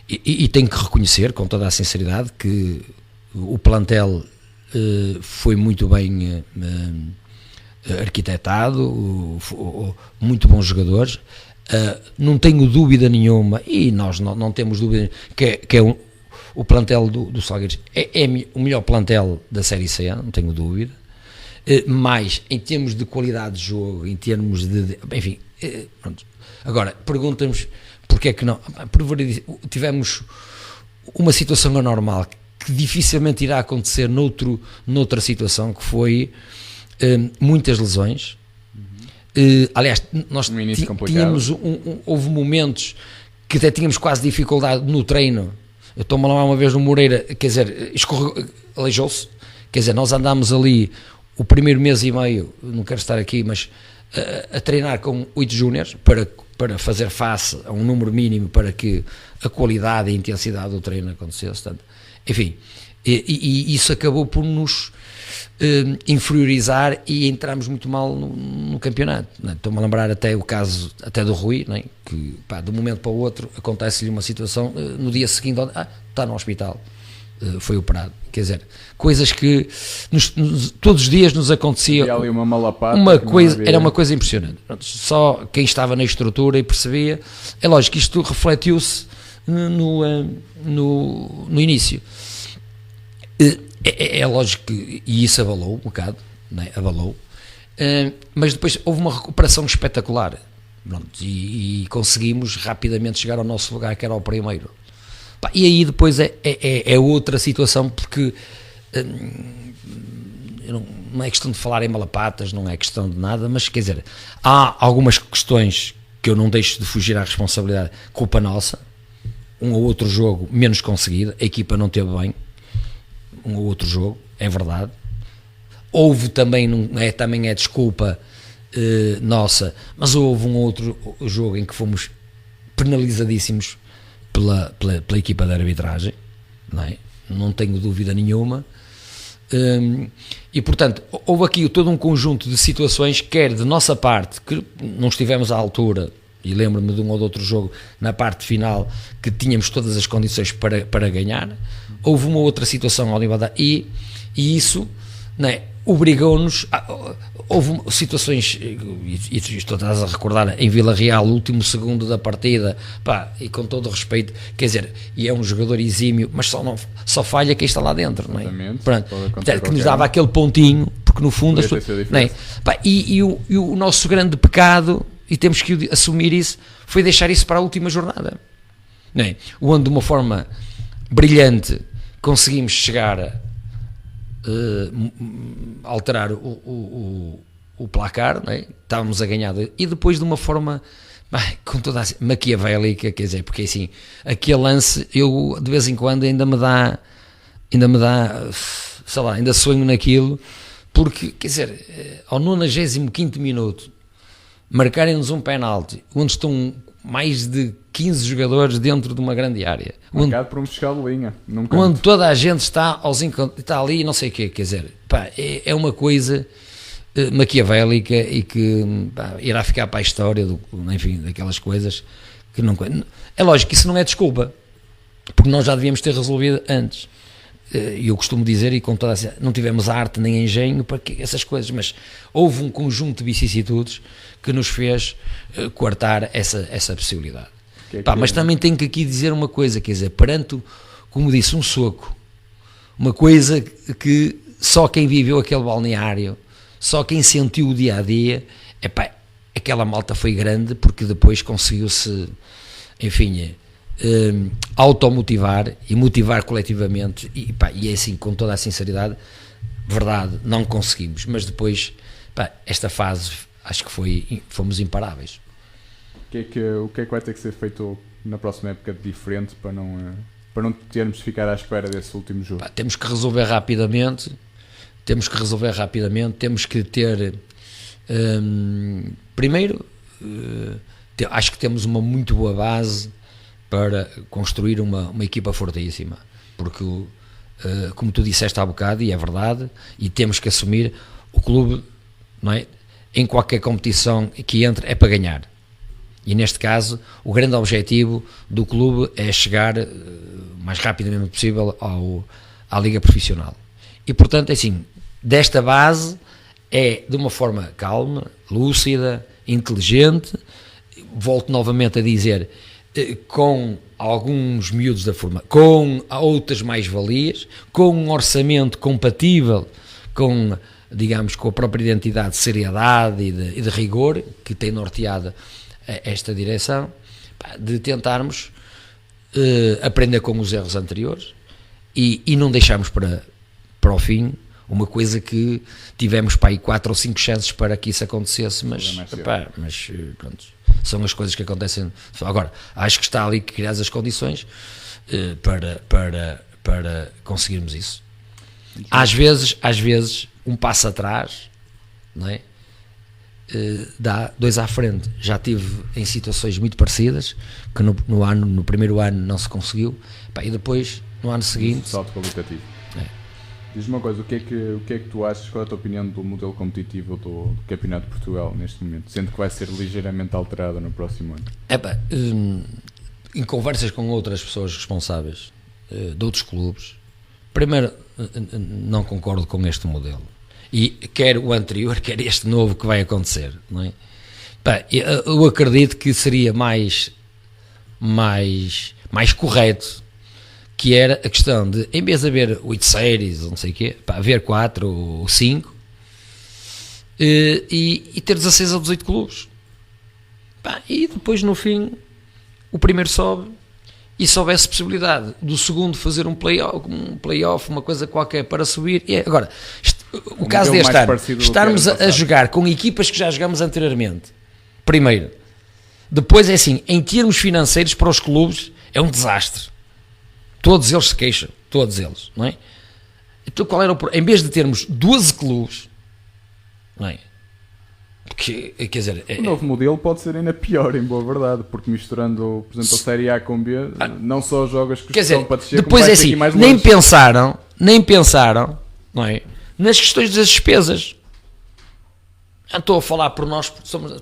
E tenho que reconhecer com toda a sinceridade que o plantel foi muito bem arquitetado, muito bons jogadores. Não tenho dúvida nenhuma, e nós não temos dúvida, que é o plantel do Salgueiros é o melhor plantel da Série C, não tenho dúvida. Mas em termos de qualidade de jogo, em termos de enfim, pronto. Agora, pergunta-nos porque é que não. Tivemos uma situação anormal que dificilmente irá acontecer noutra situação, que foi muitas lesões. Aliás, nós tínhamos houve momentos que até tínhamos quase dificuldade no treino. Eu estou-me lá uma vez no Moreira, quer dizer, aleijou-se, quer dizer, nós andámos ali o primeiro mês e meio, não quero estar aqui, mas a treinar com 8 júniores para fazer face a um número mínimo para que a qualidade e a intensidade do treino acontecesse. Portanto, enfim, e isso acabou por nos inferiorizar e entramos muito mal no campeonato. Estou-me a lembrar até o caso até do Rui, não é? Que de um momento para o outro acontece-lhe uma situação, no dia seguinte está no hospital, foi operado. Quer dizer, coisas que todos os dias nos aconteciam. Ali uma malapata, era uma coisa impressionante. Só quem estava na estrutura e percebia. É lógico que isto refletiu-se no início. É lógico que isso abalou um bocado, não é? Abalou, mas depois houve uma recuperação espetacular. Pronto, e conseguimos rapidamente chegar ao nosso lugar, que era o primeiro. E aí depois é outra situação, porque não é questão de falar em malapatas, não é questão de nada, mas quer dizer, há algumas questões que eu não deixo de fugir à responsabilidade, culpa nossa, um ou outro jogo menos conseguido, a equipa não teve bem, um ou outro jogo, é verdade. Houve também, também é desculpa nossa, mas houve um outro jogo em que fomos penalizadíssimos pela equipa de arbitragem, não tenho dúvida nenhuma. E portanto, houve aqui todo um conjunto de situações, quer de nossa parte, que não estivemos à altura, e lembro-me de um ou de outro jogo na parte final que tínhamos todas as condições para ganhar. Houve uma outra situação ao nível e isso, obrigou-nos houve situações, e estou a recordar em Vila Real, o último segundo da partida, e com todo o respeito, quer dizer, e é um jogador exímio, mas só falha quem está lá dentro, não é? Pronto, que nos dava aquele pontinho, porque no fundo e o nosso grande pecado, e temos que assumir isso, foi deixar isso para a última jornada, não é? Onde de uma forma brilhante conseguimos chegar a alterar o placar, não é? Estávamos a ganhar, e depois de uma forma com toda a maquiavélica, quer dizer, porque assim, aquele lance, eu de vez em quando ainda me dá, sei lá, ainda sonho naquilo, porque, quer dizer, ao 95º minuto, marcarem-nos um penalti, onde estão mais de 15 jogadores dentro de uma grande área. Marcado por um fiscal de linha. Onde toda a gente está ali e não sei o quê, quer dizer, é uma coisa maquiavélica e que irá ficar para a história, enfim, daquelas coisas que não... É lógico que isso não é desculpa, porque nós já devíamos ter resolvido antes. E eu costumo dizer, e com toda a... não tivemos arte nem engenho para essas coisas, mas houve um conjunto de vicissitudes que nos fez coartar essa possibilidade. Mas também tenho que aqui dizer uma coisa, quer dizer, perante, como disse, um soco, uma coisa que só quem viveu aquele balneário, só quem sentiu o dia a dia, aquela malta foi grande, porque depois conseguiu-se, enfim, automotivar e motivar coletivamente, e é assim, com toda a sinceridade, verdade, não conseguimos, mas depois, esta fase, acho que fomos imparáveis. O que é que vai ter que ser feito na próxima época de diferente para não termos de ficar à espera desse último jogo? Temos que resolver rapidamente, temos que ter, primeiro, acho que temos uma muito boa base para construir uma equipa fortíssima, porque, como tu disseste há bocado, e é verdade, e temos que assumir, o clube, não é, em qualquer competição que entre, é para ganhar. E neste caso, o grande objetivo do clube é chegar o mais rapidamente possível à Liga Profissional. E portanto, assim, desta base é de uma forma calma, lúcida, inteligente, volto novamente a dizer, com alguns miúdos da forma, com outras mais-valias, com um orçamento compatível com, digamos, com a própria identidade de seriedade e de rigor que tem norteado esta direção, de tentarmos aprender com os erros anteriores e não deixarmos para o fim uma coisa que tivemos para aí 4 ou 5 chances para que isso acontecesse, mas pronto, são as coisas que acontecem. Agora, acho que está ali que criar as condições para conseguirmos isso. Às vezes um passo atrás, não é? Dá 2 à frente. Já tive em situações muito parecidas que no primeiro ano não se conseguiu, e depois no ano seguinte salto qualitativo. Diz-me uma coisa, o que é que tu achas, qual é a tua opinião do modelo competitivo do Campeonato de Portugal neste momento, sendo que vai ser ligeiramente alterado no próximo ano? Em conversas com outras pessoas responsáveis de outros clubes, primeiro, não concordo com este modelo, e quer o anterior, quer este novo que vai acontecer, não é? Eu acredito que seria mais correto, que era a questão de, em vez de haver 8 séries, ou não sei o quê, haver 4 ou 5, e ter 16 ou 18 clubes. E depois, no fim, o primeiro sobe, e se houvesse possibilidade do segundo fazer um play-off, uma coisa qualquer para subir. Agora, o caso deste ano, estarmos a jogar com equipas que já jogamos anteriormente, primeiro. Depois é assim, em termos financeiros para os clubes, é um desastre. Todos eles se queixam, todos eles, não é? Então qual era em vez de termos 12 clubes, não é? Porque, quer dizer... O novo modelo pode ser ainda pior, em boa verdade, porque misturando, por exemplo, a Série A com B, não só jogas que estão para descer, depois é assim, mais nem pensaram, não é? Nas questões das despesas. Já estou a falar por nós, porque somos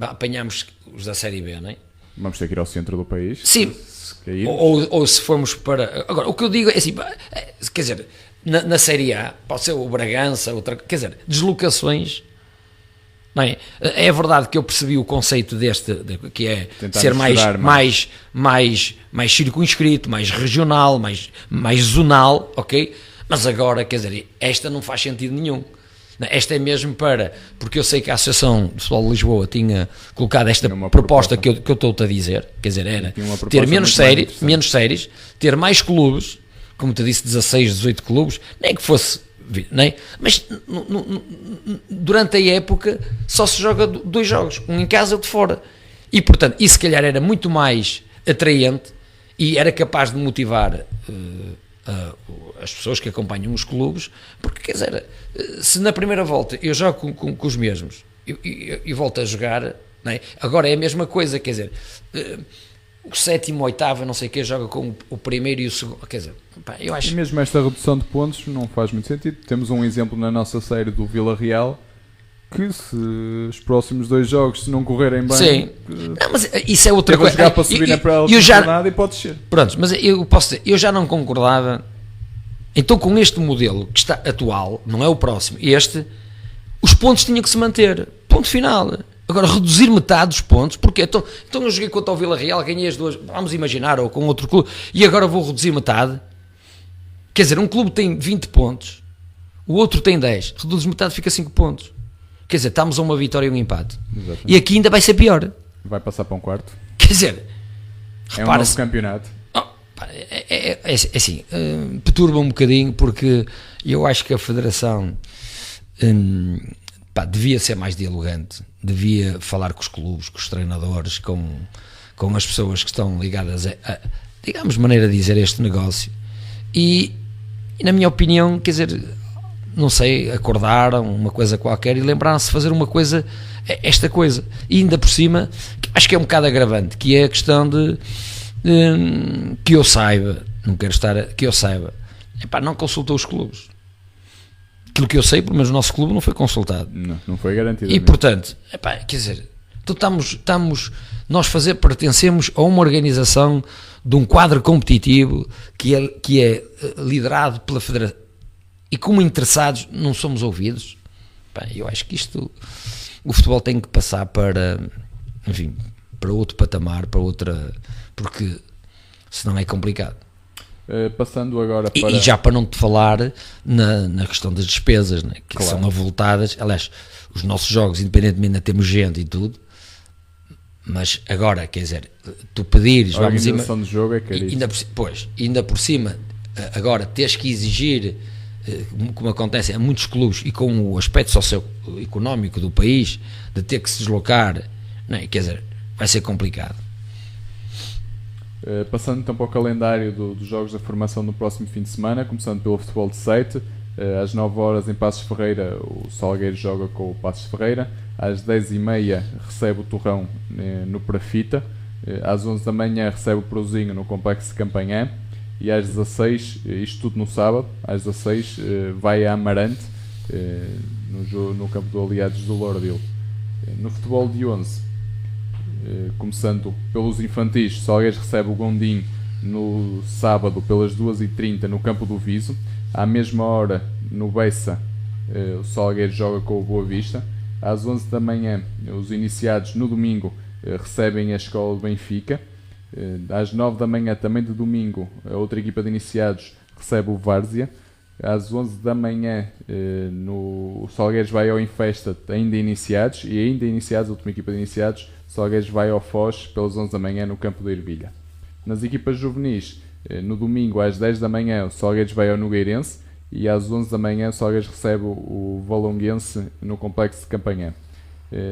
apanhamos os da Série B, não é? Vamos ter que ir ao centro do país. Sim. Ou se formos para... Agora, o que eu digo é assim, quer dizer, na Série A, pode ser o Bragança, quer dizer, deslocações, não é? É verdade que eu percebi o conceito que é tentar ser mais circunscrito, mais regional, mais zonal, ok? Mas agora, quer dizer, esta não faz sentido nenhum. Esta é mesmo porque eu sei que a Associação de Futebol de Lisboa tinha colocado esta proposta que eu estou-te a dizer, quer dizer, era ter menos séries, ter mais clubes, como te disse, 16, 18 clubes, nem que fosse, nem, mas durante a época só se joga 2 jogos, um em casa e outro fora, e portanto, isso se calhar era muito mais atraente e era capaz de motivar as pessoas que acompanham os clubes, porque quer dizer, se na primeira volta eu jogo com os mesmos e volto a jogar, não é? Agora é a mesma coisa, quer dizer, o 7º, 8º, não sei o que, joga com o primeiro e o segundo, quer dizer, eu acho... E mesmo esta redução de pontos não faz muito sentido. Temos um exemplo na nossa série do Vila Real, que se os próximos 2 jogos se não correrem bem, sim. Não, mas isso é outra coisa. Jogar para subir na jornada e pode descer. Pronto, mas eu posso dizer, eu já não concordava. Então, com este modelo que está atual, não é o próximo, os pontos tinham que se manter, ponto final. Agora, reduzir metade dos pontos, porque então eu joguei contra o Vila Real, ganhei as 2, vamos imaginar, ou com outro clube, e agora vou reduzir metade. Quer dizer, um clube tem 20 pontos, o outro tem 10, reduz metade, fica 5 pontos. Quer dizer, estamos a uma vitória e um empate. Exatamente. E aqui ainda vai ser pior. Vai passar para um quarto. Quer dizer, é um novo campeonato. É assim, perturba um bocadinho, porque eu acho que a Federação devia ser mais dialogante, devia falar com os clubes, com os treinadores, com as pessoas que estão ligadas a digamos, maneira de dizer, este negócio, e na minha opinião, quer dizer, não sei, acordaram uma coisa qualquer e lembraram-se de fazer uma coisa, esta coisa, e ainda por cima, acho que é um bocado agravante, que é a questão de que eu saiba, não quero estar, que eu saiba, não consultou os clubes. Aquilo que eu sei, pelo menos o nosso clube não foi consultado. Não foi garantido. E portanto, quer dizer, então nós pertencemos a uma organização de um quadro competitivo que é liderado pela Federação, e como interessados não somos ouvidos. Bem, eu acho que o futebol tem que passar para, enfim, para outro patamar, para outra, porque senão é complicado. Passando agora para... E já para não te falar na questão das despesas, né, que são avultadas. Aliás, os nossos jogos, independentemente de termos gente e tudo, mas agora, quer dizer, tu pedires... A organização do jogo é caríssimo. Ainda por cima, agora tens que exigir, como acontece em muitos clubes, e com o aspecto socioeconómico do país, de ter que se deslocar, não é? Quer dizer, vai ser complicado. Passando então para o calendário dos jogos da formação no próximo fim de semana, começando pelo futebol de Seite, às 9 horas em Passos Ferreira o Salgueiro joga com o Passos Ferreira, às 10h30 recebe o Torrão no Prafita, às 11 da manhã recebe o Prousinho no Complexo de Campanhã, e às 16, isto tudo no sábado, às 16 vai a Amarante no campo do Aliados do Lourdil. No futebol de 11, começando pelos infantis, o Salgueiros recebe o Gondim no sábado pelas 2h30 no campo do Viso. À mesma hora, no Bessa, o Salgueiros joga com o Boa Vista. Às 11 da manhã, os iniciados no domingo recebem a Escola do Benfica. Às 9 da manhã, também de domingo, a outra equipa de iniciados recebe o Várzea. Às 11 da manhã, o Salgueiros vai ao Infesta, ainda iniciados, e ainda iniciados, a última equipa de iniciados, o Salgueiros vai ao Foz pelas 11 da manhã no campo da Ervilha. Nas equipas juvenis, no domingo às 10 da manhã, o Salgueiros vai ao Nogueirense, e às 11 da manhã o Salgueiros recebe o Valonguense no Complexo de Campanhã.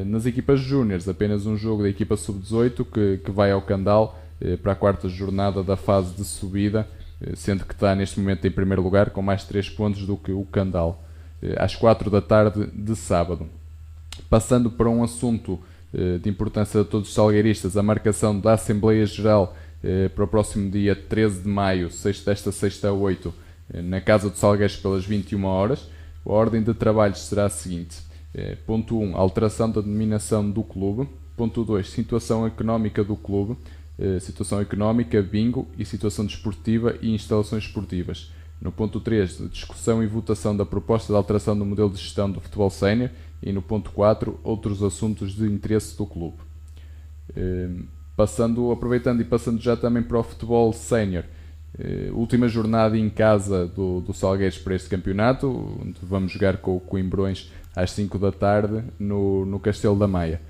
Nas equipas júniores, apenas um jogo da equipa sub-18 que vai ao Candal para a quarta jornada da fase de subida, sendo que está neste momento em primeiro lugar com mais 3 pontos do que o Candal, às 4 da tarde de sábado. Passando para um assunto de importância de todos os salgueiristas, a marcação da Assembleia Geral para o próximo dia 13 de maio, desta sexta a 8, na Casa dos Salgueiros pelas 21 horas. A ordem de trabalhos será a seguinte: ponto 1, alteração da denominação do clube. Ponto 2, situação económica do clube. Situação económica, bingo e situação desportiva e instalações esportivas. No ponto 3, discussão e votação da proposta de alteração do modelo de gestão do futebol sénior. E no ponto 4, outros assuntos de interesse do clube. Aproveitando e passando já também para o futebol sénior, última jornada em casa do Salgueiros para este campeonato, onde vamos jogar com o Coimbrões às 5 da tarde no Castelo da Maia.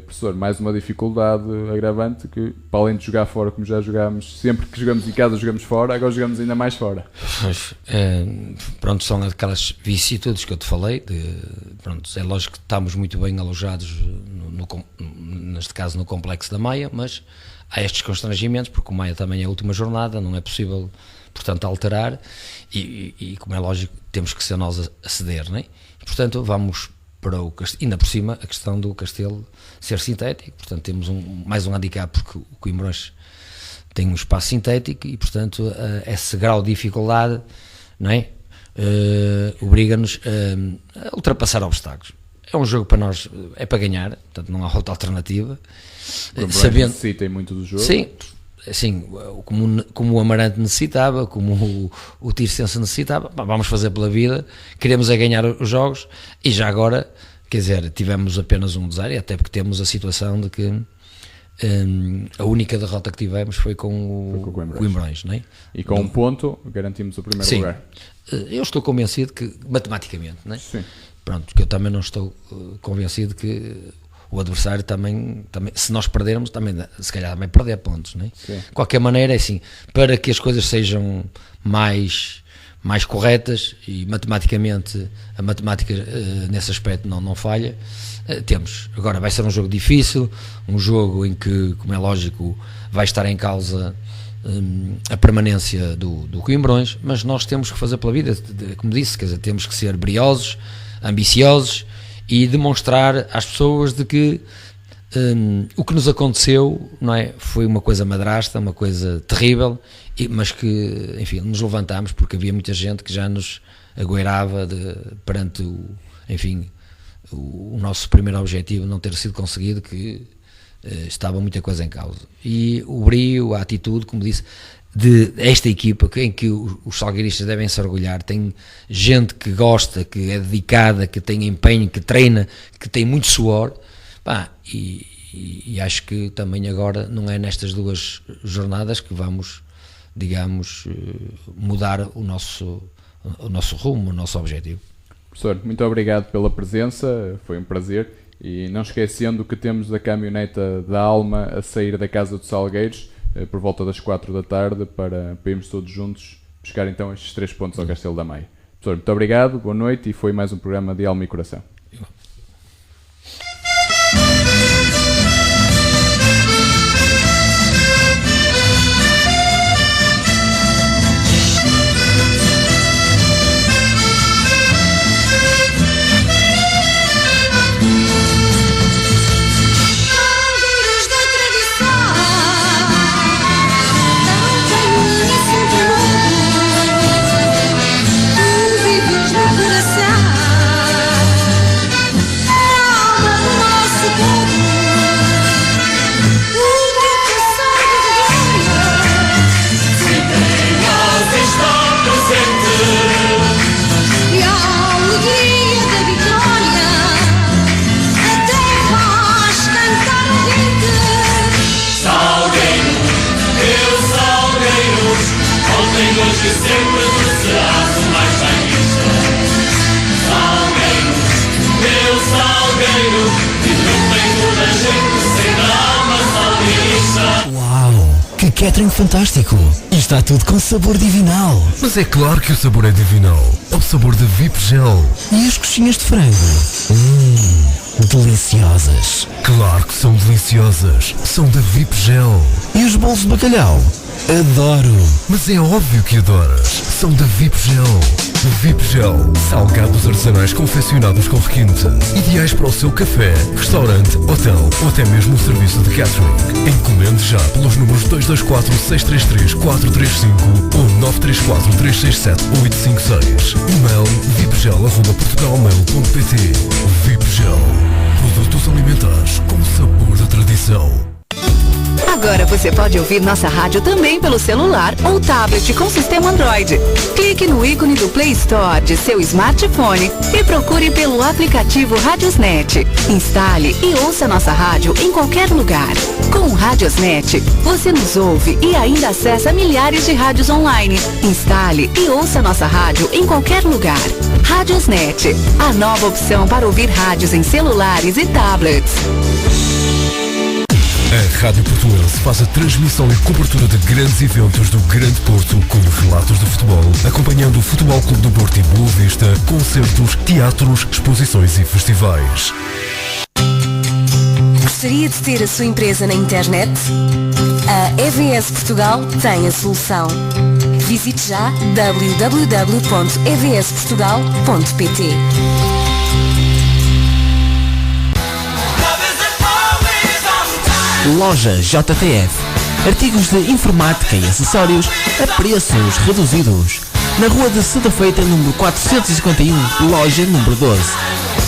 Professor, mais uma dificuldade agravante, que para além de jogar fora, como já jogámos, sempre que jogamos em casa jogamos fora, agora jogamos ainda mais fora. Pronto, são aquelas vicissitudes que eu te falei, pronto, é lógico que estamos muito bem alojados, neste caso no Complexo da Maia, mas há estes constrangimentos, porque o Maia também é a última jornada, não é possível, portanto, alterar, e como é lógico, temos que ser nós a ceder, não é? E, portanto, vamos para o Castelo, ainda por cima a questão do Castelo ser sintético, portanto temos mais um handicap, porque o Coimbrões tem um espaço sintético e portanto esse grau de dificuldade, não é? Obriga-nos a ultrapassar obstáculos. É um jogo para nós, é para ganhar, portanto não há outra alternativa. Sabendo, necessitem muito do jogo. Sim, assim, como o Amarante necessitava, como o Tirsense necessitava, vamos fazer pela vida, queremos é ganhar os jogos, e já agora, quer dizer, tivemos apenas 1-0, até porque temos a situação de que a única derrota que tivemos foi com o Coimbrões, não é? E com um ponto garantimos o primeiro lugar. Eu estou convencido que, matematicamente, não é? Sim. Pronto, que eu também não estou convencido que o adversário também, se nós perdermos, também, se calhar também perder pontos, não é? Sim. De qualquer maneira, é assim, para que as coisas sejam mais corretas, e matematicamente, a matemática nesse aspecto não falha, temos. Agora vai ser um jogo difícil, um jogo em que, como é lógico, vai estar em causa a permanência do Coimbrões, mas nós temos que fazer pela vida, como disse, quer dizer, temos que ser briosos, ambiciosos, e demonstrar às pessoas de que o que nos aconteceu, não é, foi uma coisa madrasta, uma coisa terrível, mas que, enfim, nos levantámos, porque havia muita gente que já nos agoirava perante o nosso primeiro objetivo não ter sido conseguido, que estava muita coisa em causa. E o brio, a atitude, como disse, de esta equipa em que os salgueiristas devem se orgulhar. Tem gente que gosta, que é dedicada, que tem empenho, que treina, que tem muito suor, e acho que também agora não é nestas 2 jornadas que vamos, digamos, mudar o nosso rumo, o nosso objetivo. Professor, muito obrigado pela presença, foi um prazer, e não esquecendo que temos a caminhoneta da Alma a sair da Casa dos Salgueiros por volta das 4 da tarde para irmos todos juntos buscar então estes 3 pontos ao Castelo da Maia. Professor, muito obrigado, boa noite, e foi mais um programa de Alma e Coração. Que sempre tu serás o mais bairrista. Salgueiro, meu Salgueiro, e no peito da gente sem alma salgueirista. Uau, que catering fantástico! E está tudo com sabor divinal. Mas é claro que o sabor é divinal. É o sabor de VIP Gel. E as coxinhas de frango? Deliciosas. Claro que são deliciosas. São da VIP Gel. E os bolos de bacalhau? Adoro! Mas é óbvio que adoras. São da VIP Gel. VIP Gel. Salgados artesanais confeccionados com requinte. Ideais para o seu café, restaurante, hotel ou até mesmo o serviço de catering. Encomende já pelos números 224-633-435 ou 934-367-856. E-mail vipgel@portugalmail.pt. VIP Gel. Produtos alimentares com sabor da tradição. Agora você pode ouvir nossa rádio também pelo celular ou tablet com sistema Android. Clique no ícone do Play Store de seu smartphone e procure pelo aplicativo Radiosnet. Instale e ouça nossa rádio em qualquer lugar. Com o Radiosnet, você nos ouve e ainda acessa milhares de rádios online. Instale e ouça nossa rádio em qualquer lugar. Radiosnet, a nova opção para ouvir rádios em celulares e tablets. A Rádio Portuense faz a transmissão e cobertura de grandes eventos do Grande Porto, como relatos de futebol, acompanhando o Futebol Clube do Porto e Boa Vista, concertos, teatros, exposições e festivais. Gostaria de ter a sua empresa na internet? A EVS Portugal tem a solução. Visite já www.evsportugal.pt. Loja JTF. Artigos de informática e acessórios a preços reduzidos. Na rua de Santa Feita, número 451, loja número 12.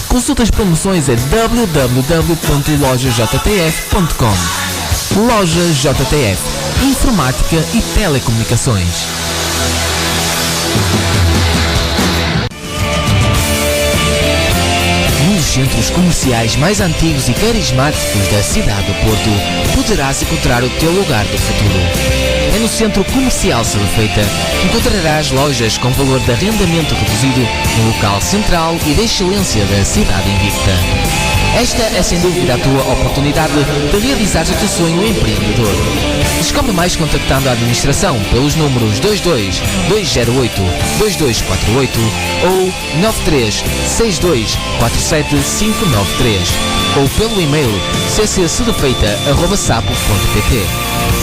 Consulte as promoções em www.lojajtf.com. Loja JTF. Informática e telecomunicações. Nos centros comerciais mais antigos e carismáticos da cidade do Porto, poderás encontrar o teu lugar do futuro. É no Centro Comercial Sebefeita que encontrarás lojas com valor de arrendamento reduzido no local central e de excelência da cidade invicta. Esta é sem dúvida a tua oportunidade de realizar o teu sonho empreendedor. Descobre mais contactando a administração pelos números 22 208 2248 ou 93 62 47 593 ou pelo e-mail cccedefeita@sapo.pt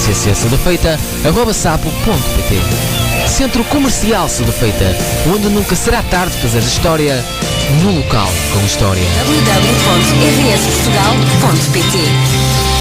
cccedefeita@sapo.pt. Centro Comercial Sebefeita, onde nunca será tarde fazer história no local com história. www.evsportugal.pt.